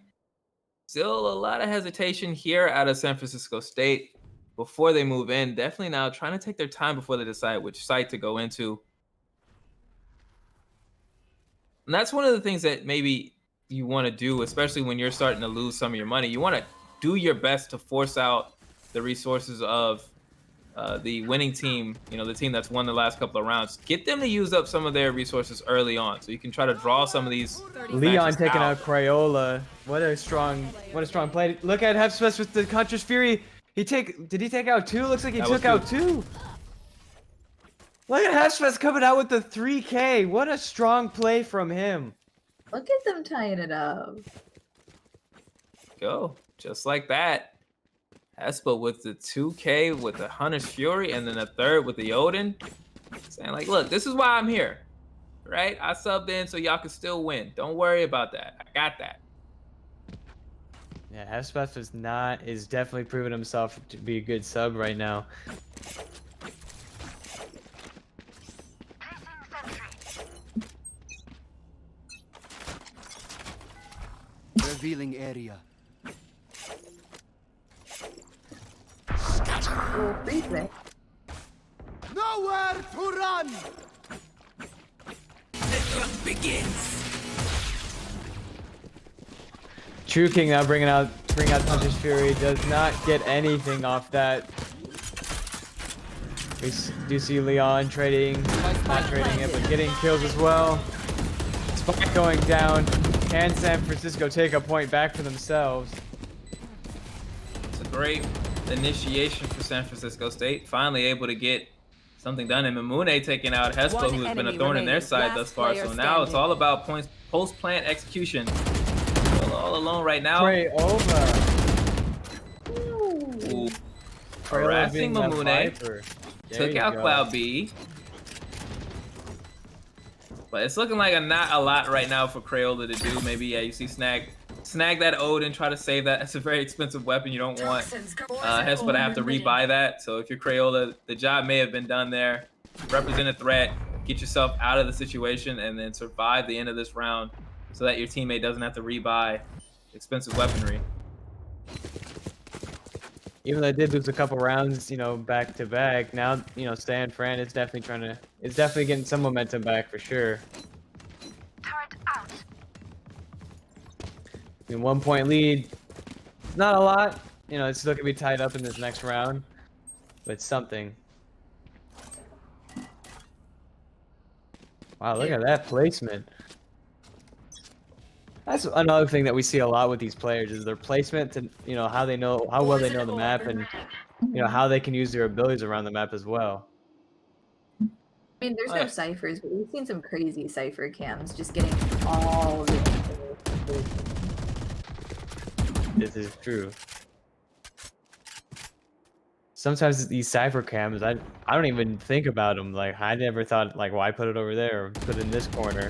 Still a lot of hesitation here out of San Francisco State before they move in. Definitely now trying to take their time before they decide which site to go into. And that's one of the things that maybe you want to do, especially when you're starting to lose some of your money. You want to do your best to force out the resources of the winning team, the team that's won the last couple of rounds. Get them to use up some of their resources early on, so you can try to draw some of these. Leon taking out Crayola. What a strong play. Look at Hepsmith with the Contra's Fury. Did he take out 2? Looks like he took out 2. Look at Hepsmith coming out with the 3K. What a strong play from him. Look at them tying it up. Go. Just like that. Hespa with the 2K with the Hunter's Fury, and then a 3rd with the Odin. Saying like, look, this is why I'm here. Right? I subbed in so y'all can still win. Don't worry about that. I got that. Yeah, Hespeth is definitely proving himself to be a good sub right now. Revealing area. Oh, freeze it. Nowhere to run. The hunt begins. True King now bringing out Hunter's Fury, does not get anything off that. We do see Leon trading, not trading it, but getting kills as well. Spike going down. Can San Francisco take a point back for themselves? It's a great initiation for San Francisco State. Finally able to get something done. And Mamune taking out Hespa, who has been a thorn in their side thus far. So now it's all about post-plant execution. All alone right now. Pray over. Ooh. harassing being that Mamune. Viper. There Took you out go. Cloud B. But it's looking like not a lot right now for Crayola to do. Maybe, yeah, you see snag that Odin, try to save that. It's a very expensive weapon. You don't want Hespa to have to rebuy that. So if you're Crayola, the job may have been done there. Represent a threat, get yourself out of the situation, and then survive the end of this round so that your teammate doesn't have to rebuy expensive weaponry. Even though they did lose a couple rounds, you know, back to back, now, you know, San Fran is definitely getting some momentum back for sure. Turret out. I mean, 1 point lead, not a lot. You know, it's still gonna be tied up in this next round, but it's something. Wow, look at that placement. That's another thing that we see a lot with these players is their placement and, you know, how well they know the map and, you know, how they can use their abilities around the map as well. I mean, there's Oh, no yeah. ciphers, but we've seen some crazy cipher cams just getting all the information. This is true. Sometimes these cipher cams, I don't even think about them. Like, I never thought, like, why put it over there or put it in this corner.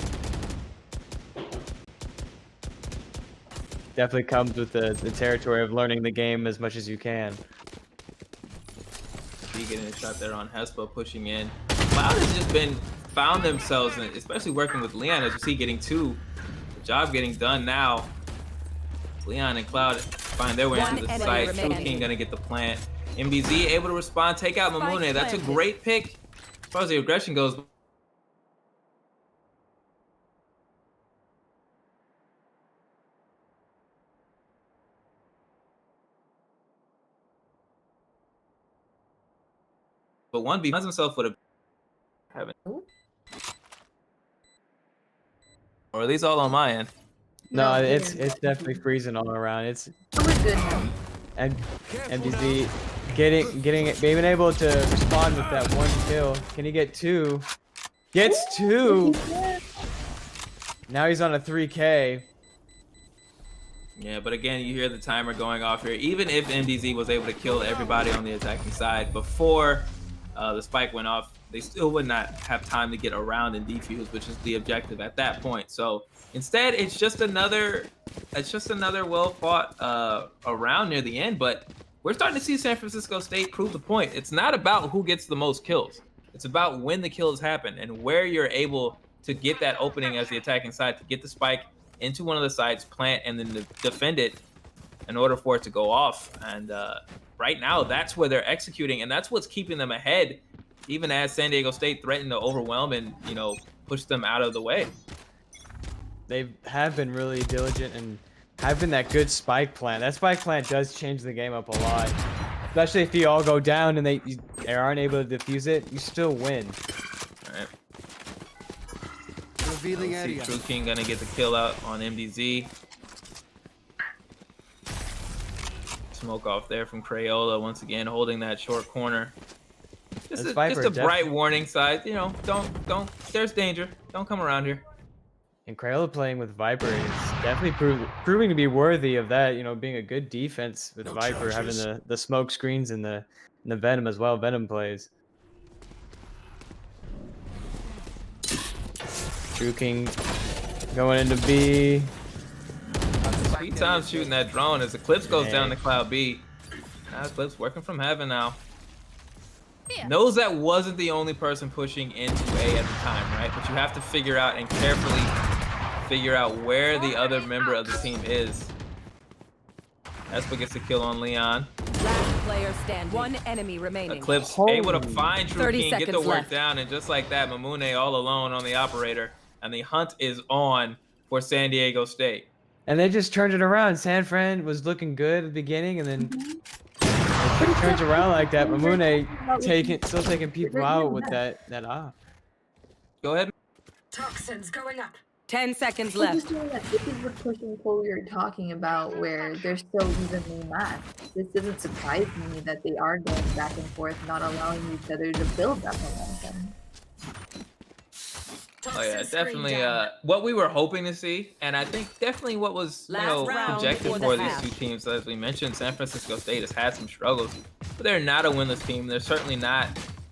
Definitely comes with the territory of learning the game as much as you can. He getting a shot there on Hespa, pushing in. Cloud has just found themselves, especially working with Leon, as you see, getting two. The job getting done now. Leon and Cloud find their way One into the enemy site. True remaining. King gonna get the plant. MBZ able to respond, take out Spike Mamune. That's a planted. great pick as far as the aggression goes. But 1B finds himself with a or at least all on my end. No, No, it's here. definitely freezing all around. It's We're good now. and MDZ being able to respond with that one kill. Can he get two? Gets two. Now he's on a 3K. Yeah, but again, you hear the timer going off here. Even if MDZ was able to kill everybody on the attacking side before the spike went off, they still would not have time to get around and defuse, which is the objective at that point. So instead, it's just another well fought round near the end. But we're starting to see San Francisco State prove the point. It's not about who gets the most kills. It's about when the kills happen and where you're able to get that opening as the attacking side to get the spike into one of the sides, plant, and then defend it in order for it to go off. And right now, that's where they're executing, and that's what's keeping them ahead, even as San Diego State threatened to overwhelm and, you know, push them out of the way. They have been really diligent and have been that good spike plant. That spike plant does change the game up a lot. Especially if you all go down and they aren't able to defuse it, you still win. All right. Revealing See area. True King gonna get the kill out on MDZ. Smoke off there from Crayola once again, holding that short corner. Just a bright warning side, you know. Don't. There's danger. Don't come around here. And Crayola playing with Viper is definitely proving to be worthy of that. You know, being a good defense with Viper, having the smoke screens and the Venom as well. Venom plays. True King going into B. Speed time shooting that drone as Eclipse goes down to Cloud B. Now Eclipse working from heaven now. Knows that wasn't the only person pushing into A at the time, right? But you have to figure out and carefully figure out where the other member of the team is. That's what gets the kill on Leon. Last player standing. One enemy remaining. Eclipse able to find True 30 King, get the seconds work left. down, and just like that, Mamune all alone on the operator, and the hunt is on for San Diego State. And they just turned it around. San Fran was looking good at the beginning, and then it turns around like that. Mamune still taking people out with that off. Go ahead. Toxins going up. 10 seconds We're left. just doing that. This is the push and pull we were talking about, where they're so evenly matched. This doesn't surprise me that they are going back and forth, not allowing each other to build that momentum. Oh yeah, definitely what we were hoping to see, and I think definitely what was Last round projected before the for these half. two teams. As we mentioned, San Francisco State has had some struggles. but they're not a winless team. They're certainly not,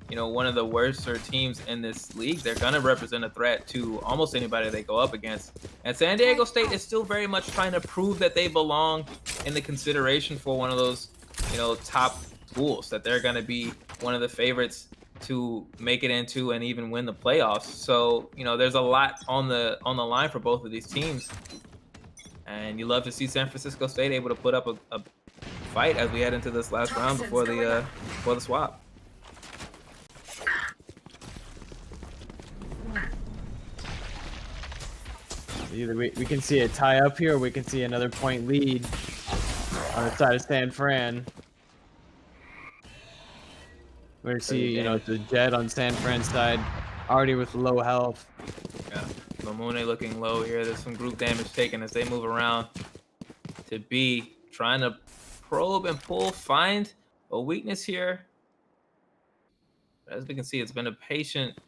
you know, one of the worst teams in this league. They're gonna represent a threat to almost anybody they go up against. And San Diego State is still very much trying to prove that they belong in the consideration for one of those, you know, top schools, that they're gonna be one of the favorites to make it into and even win the playoffs. So, you know, there's a lot on the line for both of these teams. And you love to see San Francisco State able to put up a fight as we head into this last round before the swap. Either we can see a tie up here, or we can see another point lead on the side of San Fran. We're gonna see, you know, the Jet on San Fran's side, already with low health. Yeah, Mamune looking low here. There's some group damage taken as they move around to B, trying to probe and pull, find a weakness here. As we can see, it's been a patient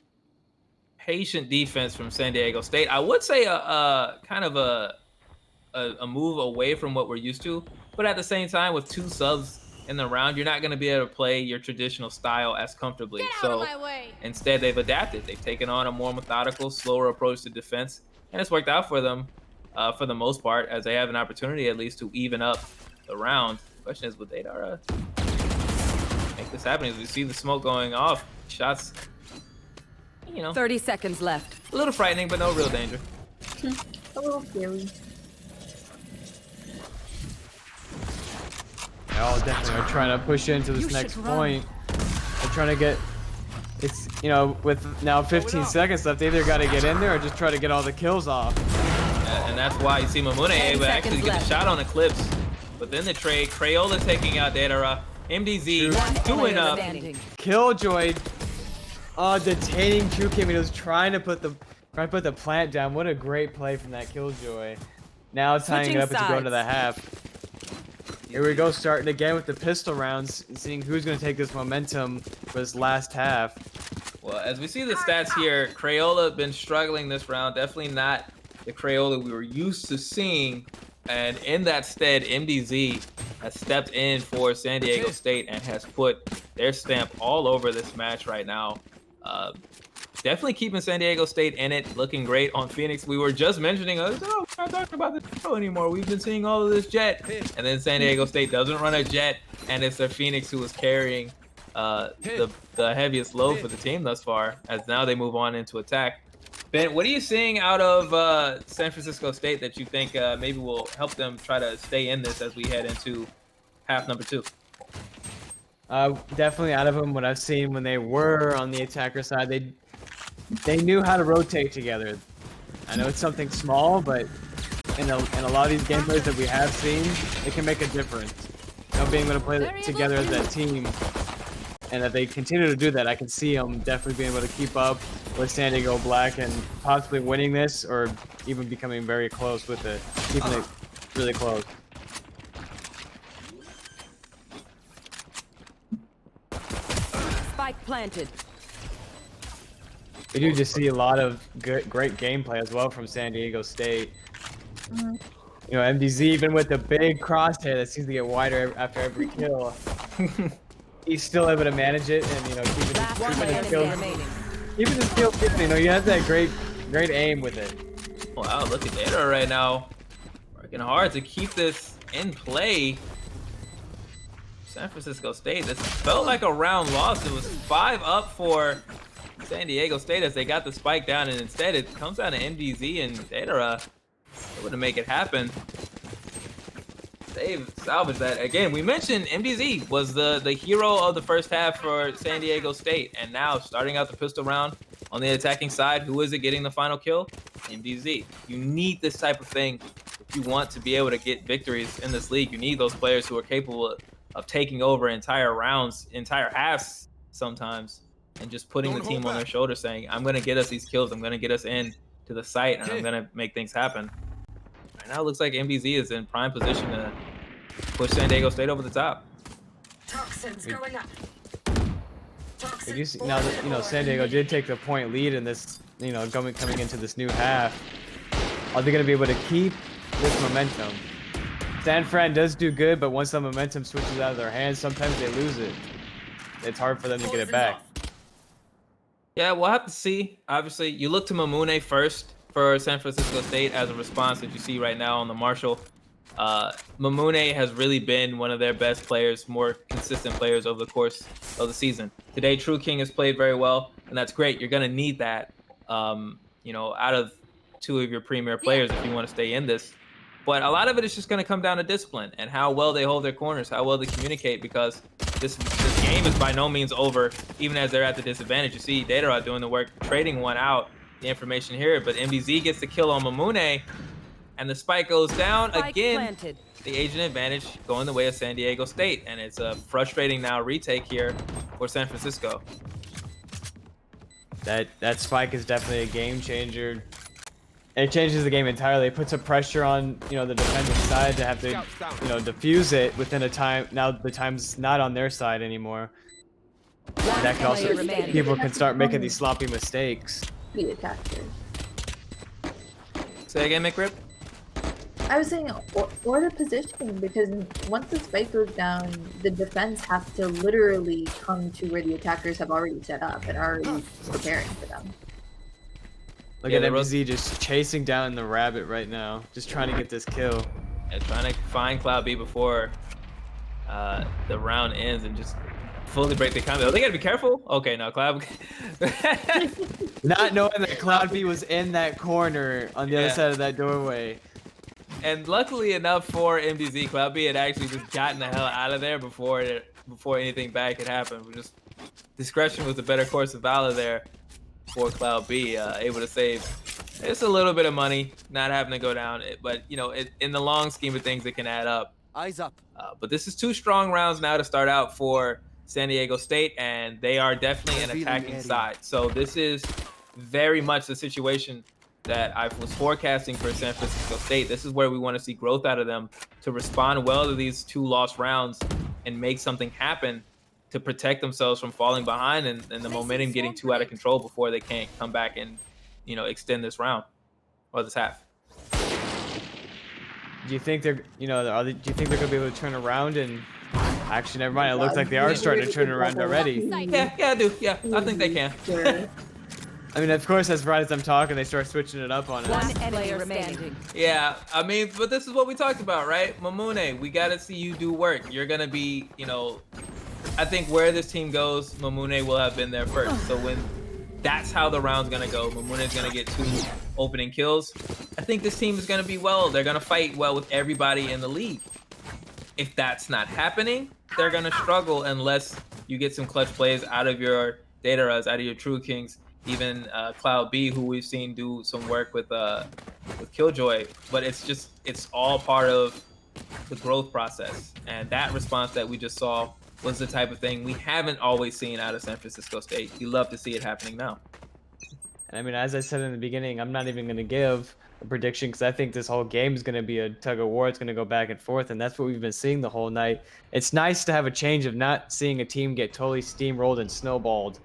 defense from San Diego State. I would say a kind of a move away from what we're used to, but at the same time, with 2 subs in the round, you're not going to be able to play your traditional style as comfortably. So instead, they've adapted. They've taken on a more methodical, slower approach to defense, and it's worked out for them for the most part, as they have an opportunity at least to even up the round. The question is, would Datara make this happen? As we see the smoke going off, shots, you know, 30 seconds left. a little frightening, but no real danger. A little scary. They all definitely are trying to push into this next point. They're trying to get, it's, you know, with now 15 seconds left, they either got to get in there or just try to get all the kills off. And that's why you see Mamune able to actually get a shot on Eclipse. But then the trade, Crayola taking out Datara, MDZ doing up. Killjoy detaining True Kim. He was trying to put the plant down. What a great play from that Killjoy. Now tying it up as we go into the half. Here we go, starting again with the pistol rounds and seeing who's going to take this momentum for this last half. Well, as we see the stats here, Crayola been struggling this round. Definitely not the Crayola we were used to seeing. And in that stead, MDZ has stepped in for San Diego State and has put their stamp all over this match right now. Definitely keeping San Diego State in it, looking great on Phoenix. We were just mentioning, oh, we're not talking about the show anymore. We've been seeing all of this Jet. And then San Diego State doesn't run a Jet, and it's their Phoenix who is carrying the heaviest load for the team thus far, as now they move on into attack. Ben, what are you seeing out of San Francisco State that you think maybe will help them try to stay in this as we head into half number 2? Definitely out of them, what I've seen when they were on the attacker side, they knew how to rotate together. I know it's something small, but in a lot of these gameplays that we have seen, it can make a difference. You know, being able to play together as a team, and that they continue to do that, I can see them definitely being able to keep up with San Diego Black and possibly winning this, or even becoming very close with it, keeping it really close. Spike planted. We do just see a lot of great gameplay as well from San Diego State. You know, MDZ, even with the big crosshair that seems to get wider after every kill, he's still able to manage it and, you know, keeping his skills. You know, you have that great aim with it. Wow, look at Data right now. Working hard to keep this in play. San Francisco State, this felt like a round loss. It was 5 up for San Diego State as they got the spike down, and instead it comes down to MDZ and Datara able to make it happen. They've salvaged that. Again, we mentioned MDZ was the hero of the first half for San Diego State, and now starting out the pistol round on the attacking side, who is it getting the final kill? MDZ. You need this type of thing if you want to be able to get victories in this league. You need those players who are capable of taking over entire rounds, entire halves sometimes, and just putting the team on their shoulders, saying, I'm going to get us these kills, I'm going to get us in to the site, and I'm going to make things happen. Right now it looks like MDZ is in prime position to push San Diego State over the top. Toxins going up. Now that, you know, San Diego did take the point lead in this, you know, coming into this new half, are they going to be able to keep this momentum? San Fran does do good, but once the momentum switches out of their hands, sometimes they lose it. It's hard for them to get it back. Yeah, we'll have to see. Obviously, you look to Mamune first for San Francisco State as a response that you see right now on the Marshall. Mamune has really been one of their best players, more consistent players over the course of the season. Today, True King has played very well, and that's great. You're going to need that, out of two of your premier players if you want to stay in this. But a lot of it is just going to come down to discipline and how well they hold their corners, how well they communicate, because this game is by no means over, even as they're at the disadvantage. You see Datara doing the work, trading one out, the information here, but MBZ gets the kill on Mamune, and the spike goes down again. Planted. The agent advantage going the way of San Diego State, and it's a frustrating now retake here for San Francisco. That spike is definitely a game changer. It changes the game entirely. It puts a pressure on the defensive side to have to defuse it within a time. Now the time's not on their side anymore. And that can also people can start making these sloppy mistakes. The attacker. Say again, McRib? I was saying order positioning, because once the spike goes down, the defense has to literally come to where the attackers have already set up and are already preparing for them. Look at MBZ just chasing down the rabbit right now, just trying to get this kill. And trying to find Cloud B before the round ends and just fully break the combo. They gotta be careful. Okay, no, Cloud. Not knowing that Cloud B was in that corner on the other side of that doorway. And luckily enough for MDZ, Cloud B had actually just gotten the hell out of there before anything bad could happen. Just discretion was the better course of valor there for Cloud B, able to save just a little bit of money, not having to go down. But in the long scheme of things, it can add up. Eyes up. But this is 2 strong rounds now to start out for San Diego State, and they are definitely an attacking side. So this is very much the situation that I was forecasting for San Francisco State. This is where we want to see growth out of them to respond well to these 2 lost rounds and make something happen to protect themselves from falling behind and the momentum getting too out of control before they can't come back and extend this round or this half. Do you think they're do you think they're gonna be able to turn around? And actually, never mind. It looks like they are starting to turn around already. Yeah, I do. Yeah, I think they can. Sure. I mean, of course, as right as I'm talking, they start switching it up on us. One enemy remaining. Yeah, I mean, but this is what we talked about, right? Mamune, we got to see you do work. You're going to be, I think where this team goes, Mamune will have been there first. So when that's how the round's going to go, Mamune's going to get 2 opening kills. I think this team is going to be well. They're going to fight well with everybody in the league. If that's not happening, they're going to struggle unless you get some clutch plays out of your Dataras, out of your True Kings. Even Cloud B, who we've seen do some work with Killjoy, but it's all part of the growth process. And that response that we just saw was the type of thing we haven't always seen out of San Francisco State. You love to see it happening now. And I mean, as I said in the beginning, I'm not even going to give a prediction because I think this whole game is going to be a tug of war. It's going to go back and forth, and that's what we've been seeing the whole night. It's nice to have a change of not seeing a team get totally steamrolled and snowballed.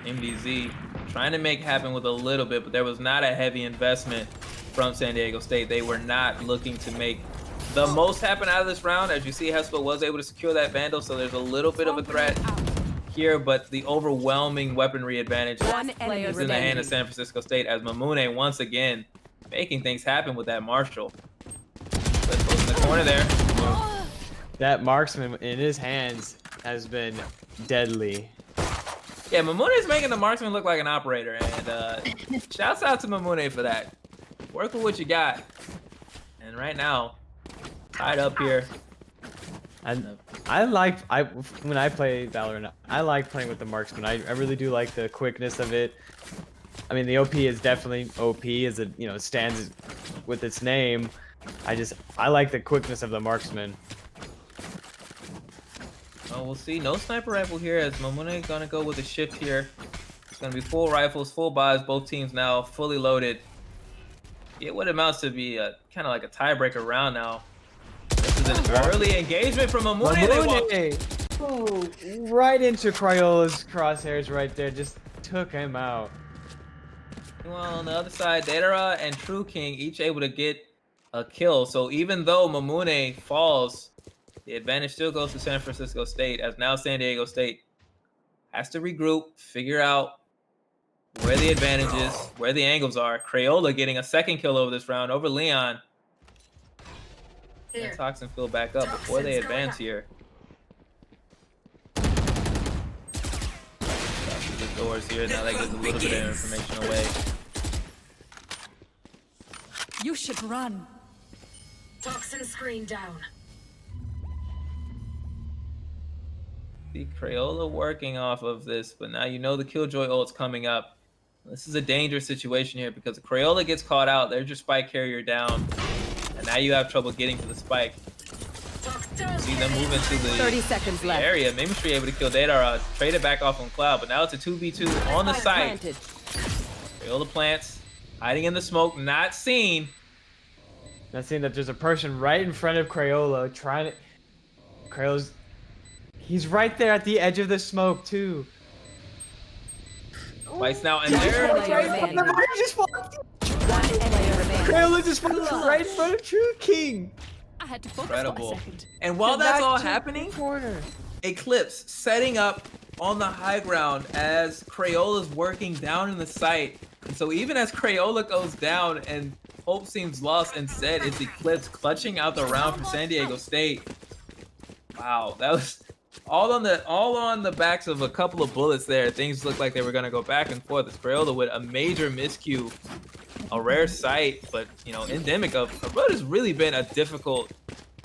MDZ trying to make happen with a little bit, but there was not a heavy investment from San Diego State. They were not looking to make the most happen out of this round. As you see, Hespa was able to secure that Vandal, so there's a little bit of a threat here, but the overwhelming weaponry advantage is in the hand of San Francisco State as Mamune once again making things happen with that Marshall. Let's go in the corner there. That marksman in his hands has been deadly. Yeah, Mamune is making the marksman look like an operator, and shouts out to Mamune for that. Work with what you got. And right now, tied up here. When I play Valorant, I like playing with the marksman. I really do like the quickness of it. I mean, the OP is definitely OP, as it stands with its name. I like the quickness of the marksman. Oh, we'll see. No sniper rifle here as Mamune is gonna go with a shift here. It's gonna be full rifles, full buys. Both teams now fully loaded. Get what amounts to be kind of like a tiebreaker round now. This is an early engagement from Mamune. Oh, right into Cryola's crosshairs right there. Just took him out. Well, on the other side, Datara and True King each able to get a kill. So even though Mamune falls, the advantage still goes to San Francisco State, as now San Diego State has to regroup, figure out where the advantage is, where the angles are. Crayola getting a second kill over this round over Leon. And Toxin fill back up before they advance here. The doors here, now that gives a little bit of information away. You should run. Toxin screen down. See Crayola working off of this, but now you know the Killjoy ult's coming up. This is a dangerous situation here because if Crayola gets caught out, there's your spike carrier down. And now you have trouble getting to the spike. See them move into the 30 seconds left. area. Maybe she's able to kill Datara, trade it back off on Cloud, but now it's a 2v2 on the site. Planted. Crayola plants, hiding in the smoke, not seen. Not seeing that there's a person right in front of Crayola trying to. Crayola's. He's right there at the edge of the smoke too. Twice now, and there. Just walked. One enemy remaining. Crayola just walked right in front of True King. I had to focus Incredible. for a second. And while that's all happening, Corner. Eclipse setting up on the high ground as Crayola's working down in the site. And so even as Crayola goes down and hope seems lost, instead it's Eclipse clutching out the round for San Diego State. Wow, that was all on the backs of a couple of bullets there. Things looked like they were gonna go back and forth. As Crayola with a major miscue. A rare sight, but endemic of what has really been a difficult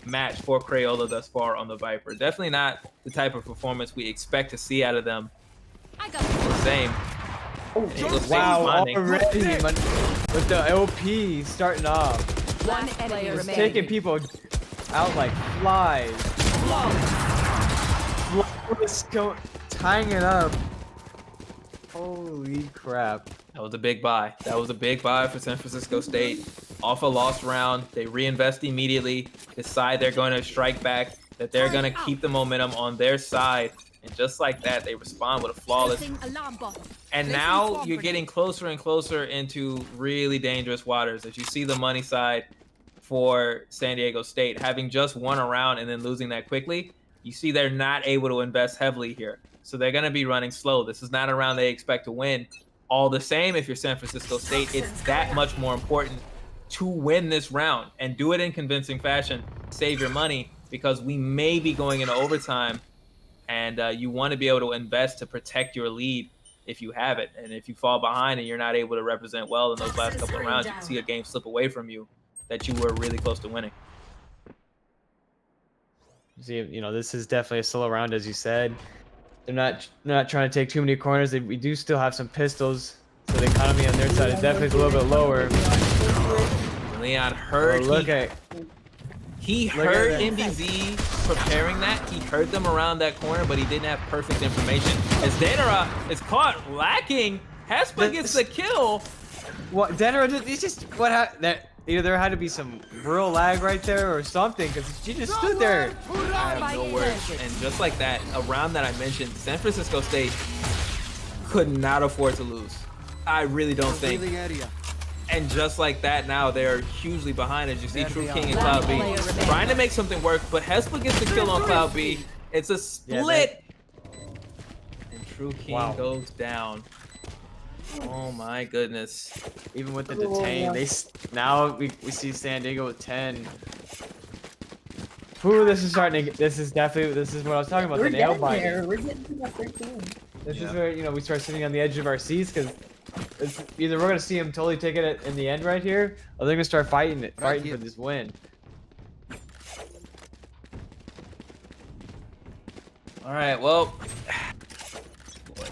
match for Crayola thus far on the Viper. Definitely not the type of performance we expect to see out of them. I got The same. Wow, already with the LP starting off. one enemy It's remaining. taking people out like flies. Flawless tying it up. Holy crap. That was a big buy. That was a big buy for San Francisco State. Off a lost round, they reinvest immediately, decide they're going to strike back, that they're going to keep the momentum on their side. And just like that, they respond with a flawless. And now you're getting closer and closer into really dangerous waters as you see the money side for San Diego State. Having just won a round and then losing that quickly, you see they're not able to invest heavily here. So they're going to be running slow. This is not a round they expect to win. All the same, if you're San Francisco State, it's that much more important to win this round and do it in convincing fashion. Save your money because we may be going into overtime, and you want to be able to invest to protect your lead if you have it. And if you fall behind and you're not able to represent well in those last couple of rounds, you can see a game slip away from you that you were really close to winning. See, this is definitely a slow round, as you said. They're not trying to take too many corners. We do still have some pistols, so the economy on their side is definitely a little bit lower. Leon heard. He heard MBZ preparing that. He heard them around that corner, but he didn't have perfect information. As Datara is caught lacking, Hespa gets the kill. What Datara? It's just what happened. Either there had to be some real lag right there or something, because she just stood there. I have no words. And just like that, a round that I mentioned, San Francisco State could not afford to lose. I really don't think. And just like that, now they're hugely behind, as you see True King and Cloud B trying to make something work, but Hespa gets the kill on Cloud B. It's a split. And True King goes down. Oh my goodness. Even with the detain, now we see San Diego with 10. Ooh, this is starting to. This is what I was talking about. The nail biting. We're getting to that 13. This is where we start sitting on the edge of our seats, because it's either we're gonna see him totally take it in the end right here, or they're gonna start fighting for this win. All right, well,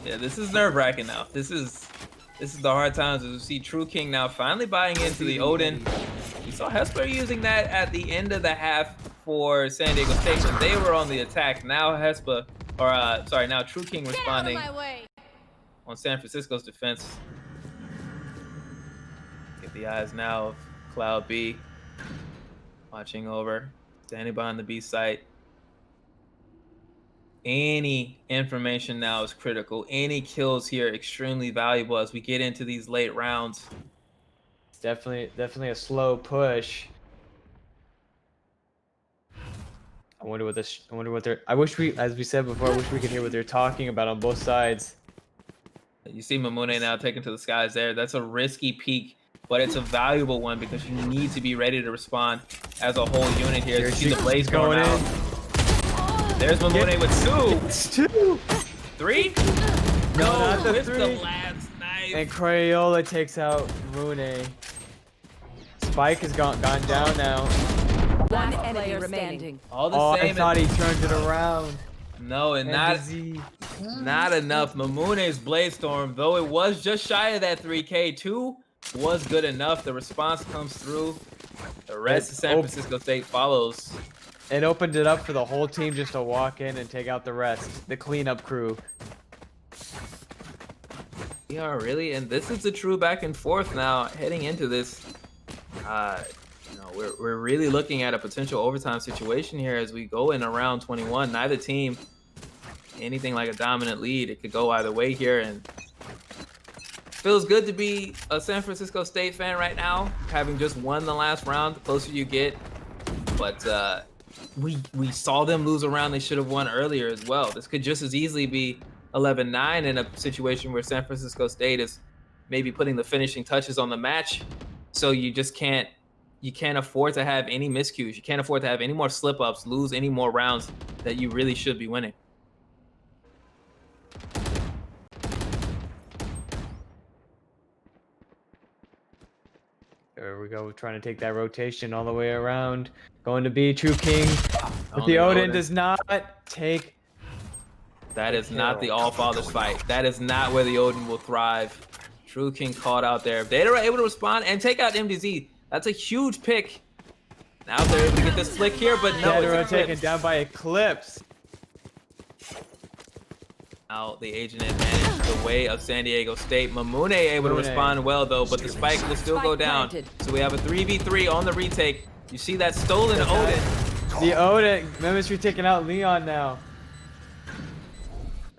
yeah, this is nerve-wracking now. This is the hard times as we see True King now finally buying into the Odin. We saw Hesper using that at the end of the half for San Diego State when they were on the attack. Now now True King responding on San Francisco's defense. Get the eyes now of Cloud B watching over, standing behind the B site. Any information now is critical. Any kills here extremely valuable as we get into these late rounds. It's definitely a slow push. I wonder what they're. I wish we, as we said before, I wish we could hear what they're talking about on both sides. You see Mamune now taken to the skies there. That's a risky peek, but it's a valuable one because you need to be ready to respond as a whole unit here. You see the blaze going out. There's Mamune with 2. It's 2. 3? No, not the with 3. the last knife. And Crayola takes out Mune. Spike has gone down now. One enemy remaining. All the Oh, same. I thought he turned it around. No, and MDZ. not enough. Mamune's Blade Storm, though it was just shy of that 3K, 2 was good enough. The response comes through. The rest of San Francisco State follows. It opened it up for the whole team just to walk in and take out the rest, the cleanup crew. Yeah, really, and this is a true back and forth now heading into this. We're really looking at a potential overtime situation here as we go in around 21. Neither team anything like a dominant lead. It could go either way here, and feels good to be a San Francisco State fan right now, having just won the last round. The closer you get, but we saw them lose a round they should have won earlier as well. This could just as easily be 11-9 in a situation where San Francisco State is maybe putting the finishing touches on the match. So you just can't afford to have any miscues. You can't afford to have any more slip-ups, lose any more rounds that you really should be winning. There we go, trying to take that rotation all the way around. Going to be True King. But Only the Odin Odin. does not take. That is not the All-Fathers fight. That is not where the Odin will thrive. True King caught out there. If they were able to respond and take out MDZ, that's a huge pick. Now they're able to get this flick here, but no, it's taken Eclipse. down by Eclipse. Now the agent advantage the way of San Diego State. Mamune able to Mamune. respond well though, but the spike will still go down. So we have a 3v3 on the retake. You see that stolen Odin. The Odin, Mimistry taking out Leon now.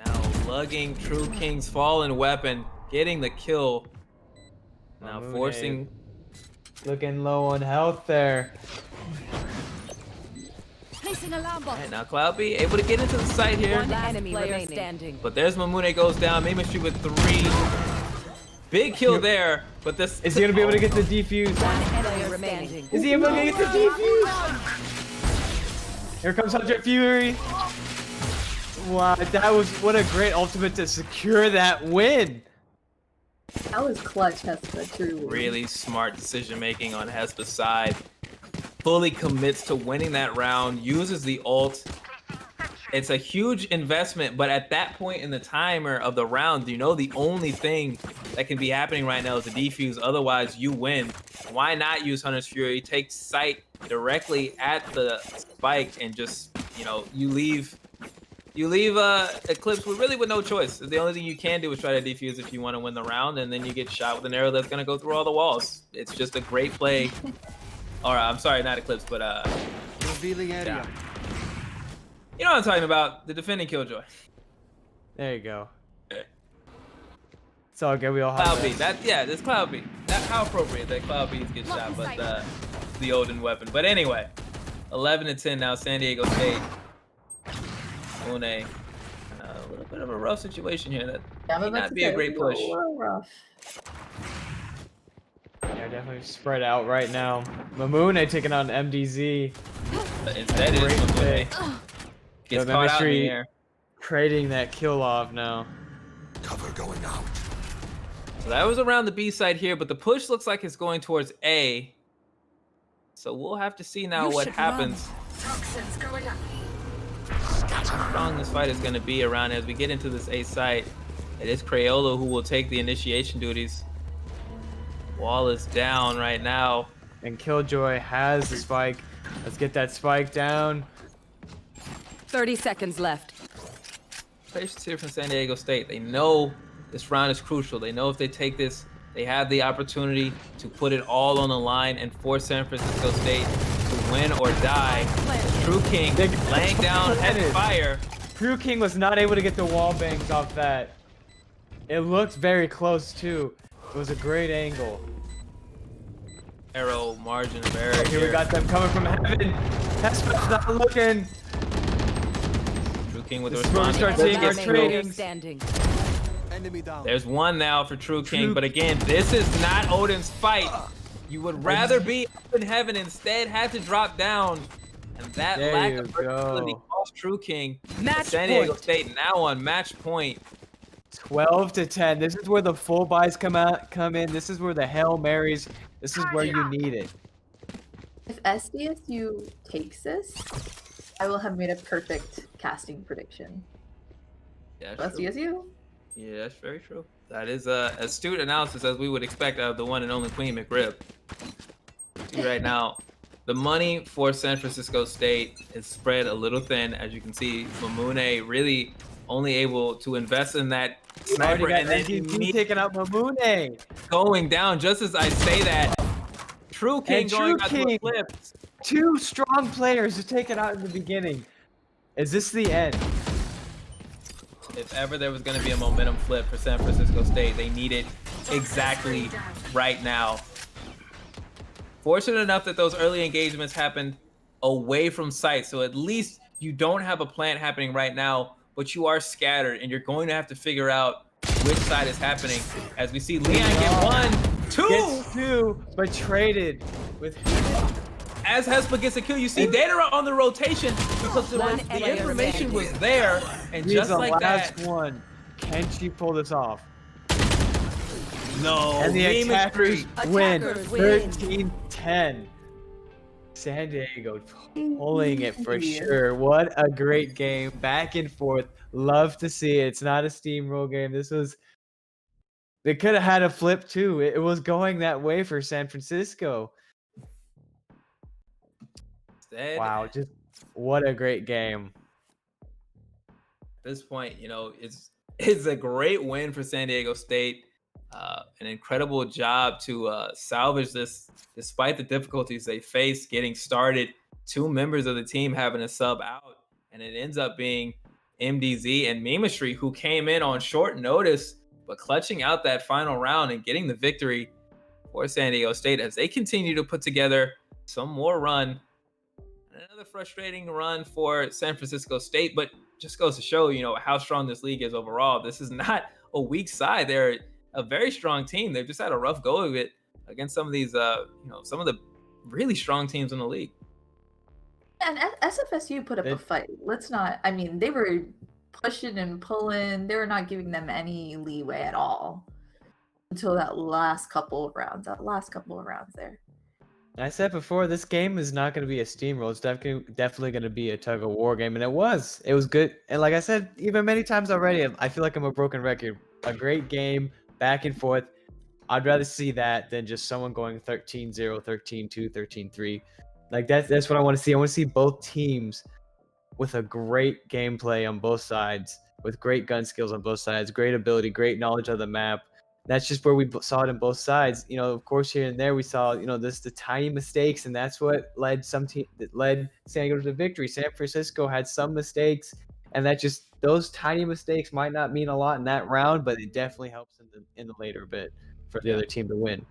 Now lugging True King's fallen weapon, getting the kill. Now Mamune forcing. Looking low on health there. Placing alarm bot. And now Cloudby able to get into the site here. One enemy remaining. Standing. But there's Mamune goes down. Mimistry with 3. Big kill there. But this Is he gonna be able to get the defuse? One enemy remaining. Is he able to get the defuse? Here comes Hunter Fury. Wow, that was what a great ultimate to secure that win. That was clutch, Hespa, truly. really smart decision making on Hespa's side. Fully commits to winning that round, uses the ult. It's a huge investment, but at that point in the timer of the round, you know the only thing that can be happening right now is the defuse, otherwise you win. Why not use Hunter's Fury? Take sight directly at the spike and just, you know, you leave Eclipse with no choice. The only thing you can do is try to defuse if you want to win the round, and then you get shot with an arrow that's going to go through all the walls. It's just a great play. All right, I'm sorry, not Eclipse, but Revealing area. you know what I'm talking about, the defending Killjoy. There you go. Okay. It's all good. We all have Cloud B. that. There's Cloud B. How appropriate that Cloud B's get shot, but the Odin weapon. But anyway, 11-10 now, San Diego State. Une, a little bit of a rough situation here. That may not be a great push. Yeah, definitely spread out right now. Mamune taking on MDZ. But instead, it's Great play. Mamune. Gets The caught out in Mimistry the air. creating that kill off now. Cover going out. So that was around the B side here, but the push looks like it's going towards A. So we'll have to see now what happens. Toxins going up. How strong this fight is going to be around as we get into this A site. It is Crayola who will take the initiation duties. Wall is down right now. And Killjoy has the spike. Let's get that spike down. 30 seconds left. Patience here from San Diego State. They know this round is crucial. They know if they take this, they have the opportunity to put it all on the line and force San Francisco State to win or die. True King laying down heavy fire. True King was not able to get the wall bangs off that. It looked very close too. It was a great angle. Arrow margin of error Here we got them coming from heaven. That's not looking. True King with the This is where we response. start seeing our Last player tradings. standing. Enemy down. There's one now for True King, True- but again, this is not Odin's fight. You would rather be up in heaven, instead had to drop down. And that There lack you of versatility go. cost True King. Match San Diego point. State now on match point. 12-10. This is where the full buys come in. This is where the Hail Marys. This is where you need it. If SDSU takes this, I will have made a perfect casting prediction. Yeah, that's true. SDSU. Yeah, that's very true. That is astute analysis as we would expect out of the one and only Queen McRib. See right now, the money for San Francisco State is spread a little thin. As you can see, Mamune really only able to invest in that sniper Already and got then NDT immediately taking out Mamune. going down. Just as I say that, True King And going True out to a King. flip. Two strong players to take it out in the beginning. Is this the end? If ever there was going to be a momentum flip for San Francisco State, they need it exactly right now. Fortunate enough that those early engagements happened away from sight, so at least you don't have a plant happening right now, but you are scattered, and you're going to have to figure out which side is happening. As we see Leon get 1, 2, Gets two, but traded with. as Hespa gets a kill. You see Datara on the rotation because One the player information was standing. there, and He's just the like last that, one. Can she pull this off? no, And the Meme attackers Street. win Attackers win. 13-10. San Diego pulling it for Yeah. sure. What a great game. Back and forth. Love to see it. It's not a steamroll game. They could have had a flip too. It was going that way for San Francisco. Instead, Wow, just what a great game. at this point, you know, it's a great win for San Diego State. An incredible job to salvage this despite the difficulties they faced getting started. Two members of the team having a sub out, and it ends up being MDZ and Mimistry, who came in on short notice, but clutching out that final round and getting the victory for San Diego State as they continue to put together some more run. Another frustrating run for San Francisco State, but just goes to show, you know, how strong this league is overall. This is not a weak side. They're a very strong team. They've just had a rough go of it against some of these, some of the really strong teams in the league. And SFSU put up a fight. Let's not. I mean, they were pushing and pulling. They were not giving them any leeway at all until that last couple of rounds. There. I said before, this game is not going to be a steamroll. It's definitely going to be a tug of war game, and it was. It was good, and like I said, even many times already, I feel like I'm a broken record. A great game, back and forth. I'd rather see that than just someone going 13-0, 13-2, 13-3. Like that's what I want to see. I want to see both teams with a great gameplay on both sides, with great gun skills on both sides, great ability, great knowledge of the map. That's just where we saw it in both sides. You know, of course, here and there we saw, you know, the tiny mistakes, and that's what led San Diego to the victory. San Francisco had some mistakes, and those tiny mistakes might not mean a lot in that round, but it definitely helps in the later bit for the other team to win.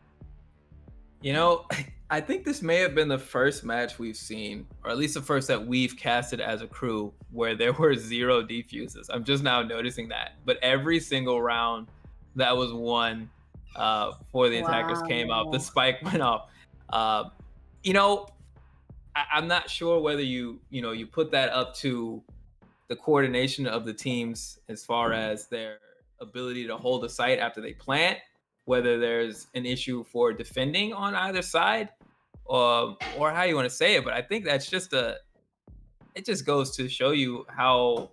You know, I think this may have been the first match we've seen, or at least the first that we've casted as a crew, where there were 0 defuses. I'm just now noticing that. But every single round that was won for the attackers came out, the spike went off. You know, I'm not sure whether you put that up to the coordination of the teams as far as their ability to hold the site after they plant, whether there's an issue for defending on either side, or how you want to say it. But I think that's it just goes to show you how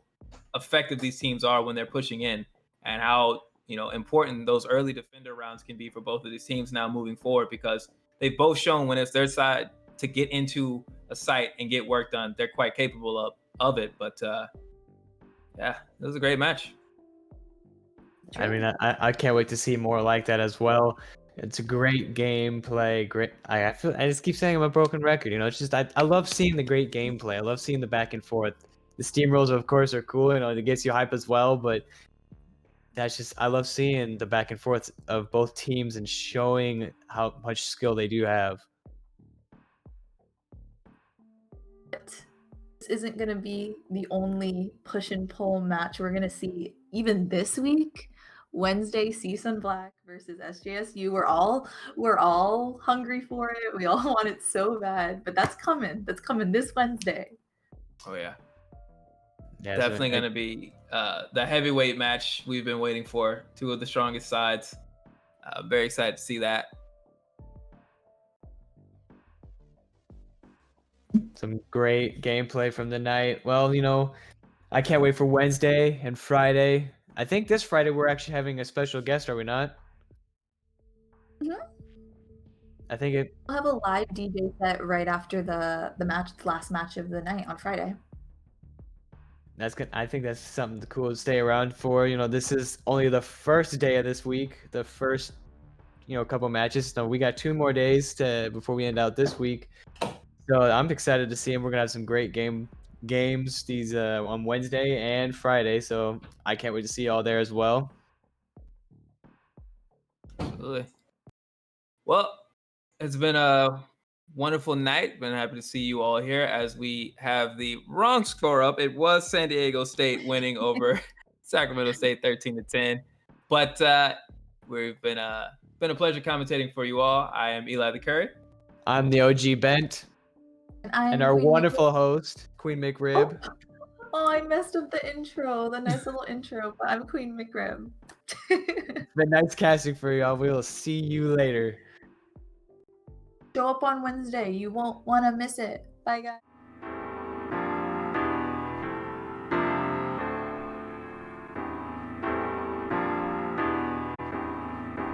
effective these teams are when they're pushing in, and how, you know, important those early defender rounds can be for both of these teams now moving forward, because they've both shown when it's their side to get into a site and get work done, they're quite capable of it. But yeah, it was a great match. I mean, I can't wait to see more like that as well. It's a great gameplay. Great. I just keep saying I'm a broken record. You know, it's just I love seeing the great gameplay. I love seeing the back and forth. the steamrolls, of course, are cool. You know, it gets you hype as well. But that's just I love seeing the back and forth of both teams and showing how much skill they do have. This isn't going to be the only push and pull match we're going to see even this week. Wednesday, CSUN Black versus SJSU. We're all hungry for it. We all want it so bad, but that's coming. That's coming this Wednesday. Oh yeah, Yeah, definitely gonna be the heavyweight match we've been waiting for. Two of the strongest sides. Very excited to see that. some great gameplay from the night. Well, you know, I can't wait for Wednesday and Friday. I think this Friday we're actually having a special guest, are we not? Mhm. I think it. We'll have a live DJ set right after the last match of the night on Friday. That's good. I think that's something cool to stay around for. You know, this is only the first day of this week, the first, you know, couple matches. So we got 2 more days before we end out this week. So I'm excited to see them. We're gonna have some great games these on Wednesday and Friday. So I can't wait to see you all there as well. Absolutely. Well, it's been a wonderful night. Been happy to see you all here as we have the wrong score up. It was San Diego State winning over Sacramento State 13-10. But we've been a pleasure commentating for you all. I am Eli the Curry. I'm the OG Bent, I'm and our Queen wonderful host, Queen McRib. Oh, I messed up the intro, the nice little intro, but I'm Queen McRib. It's been nice casting for y'all. We will see you later. Show up on Wednesday. You won't want to miss it. Bye, guys.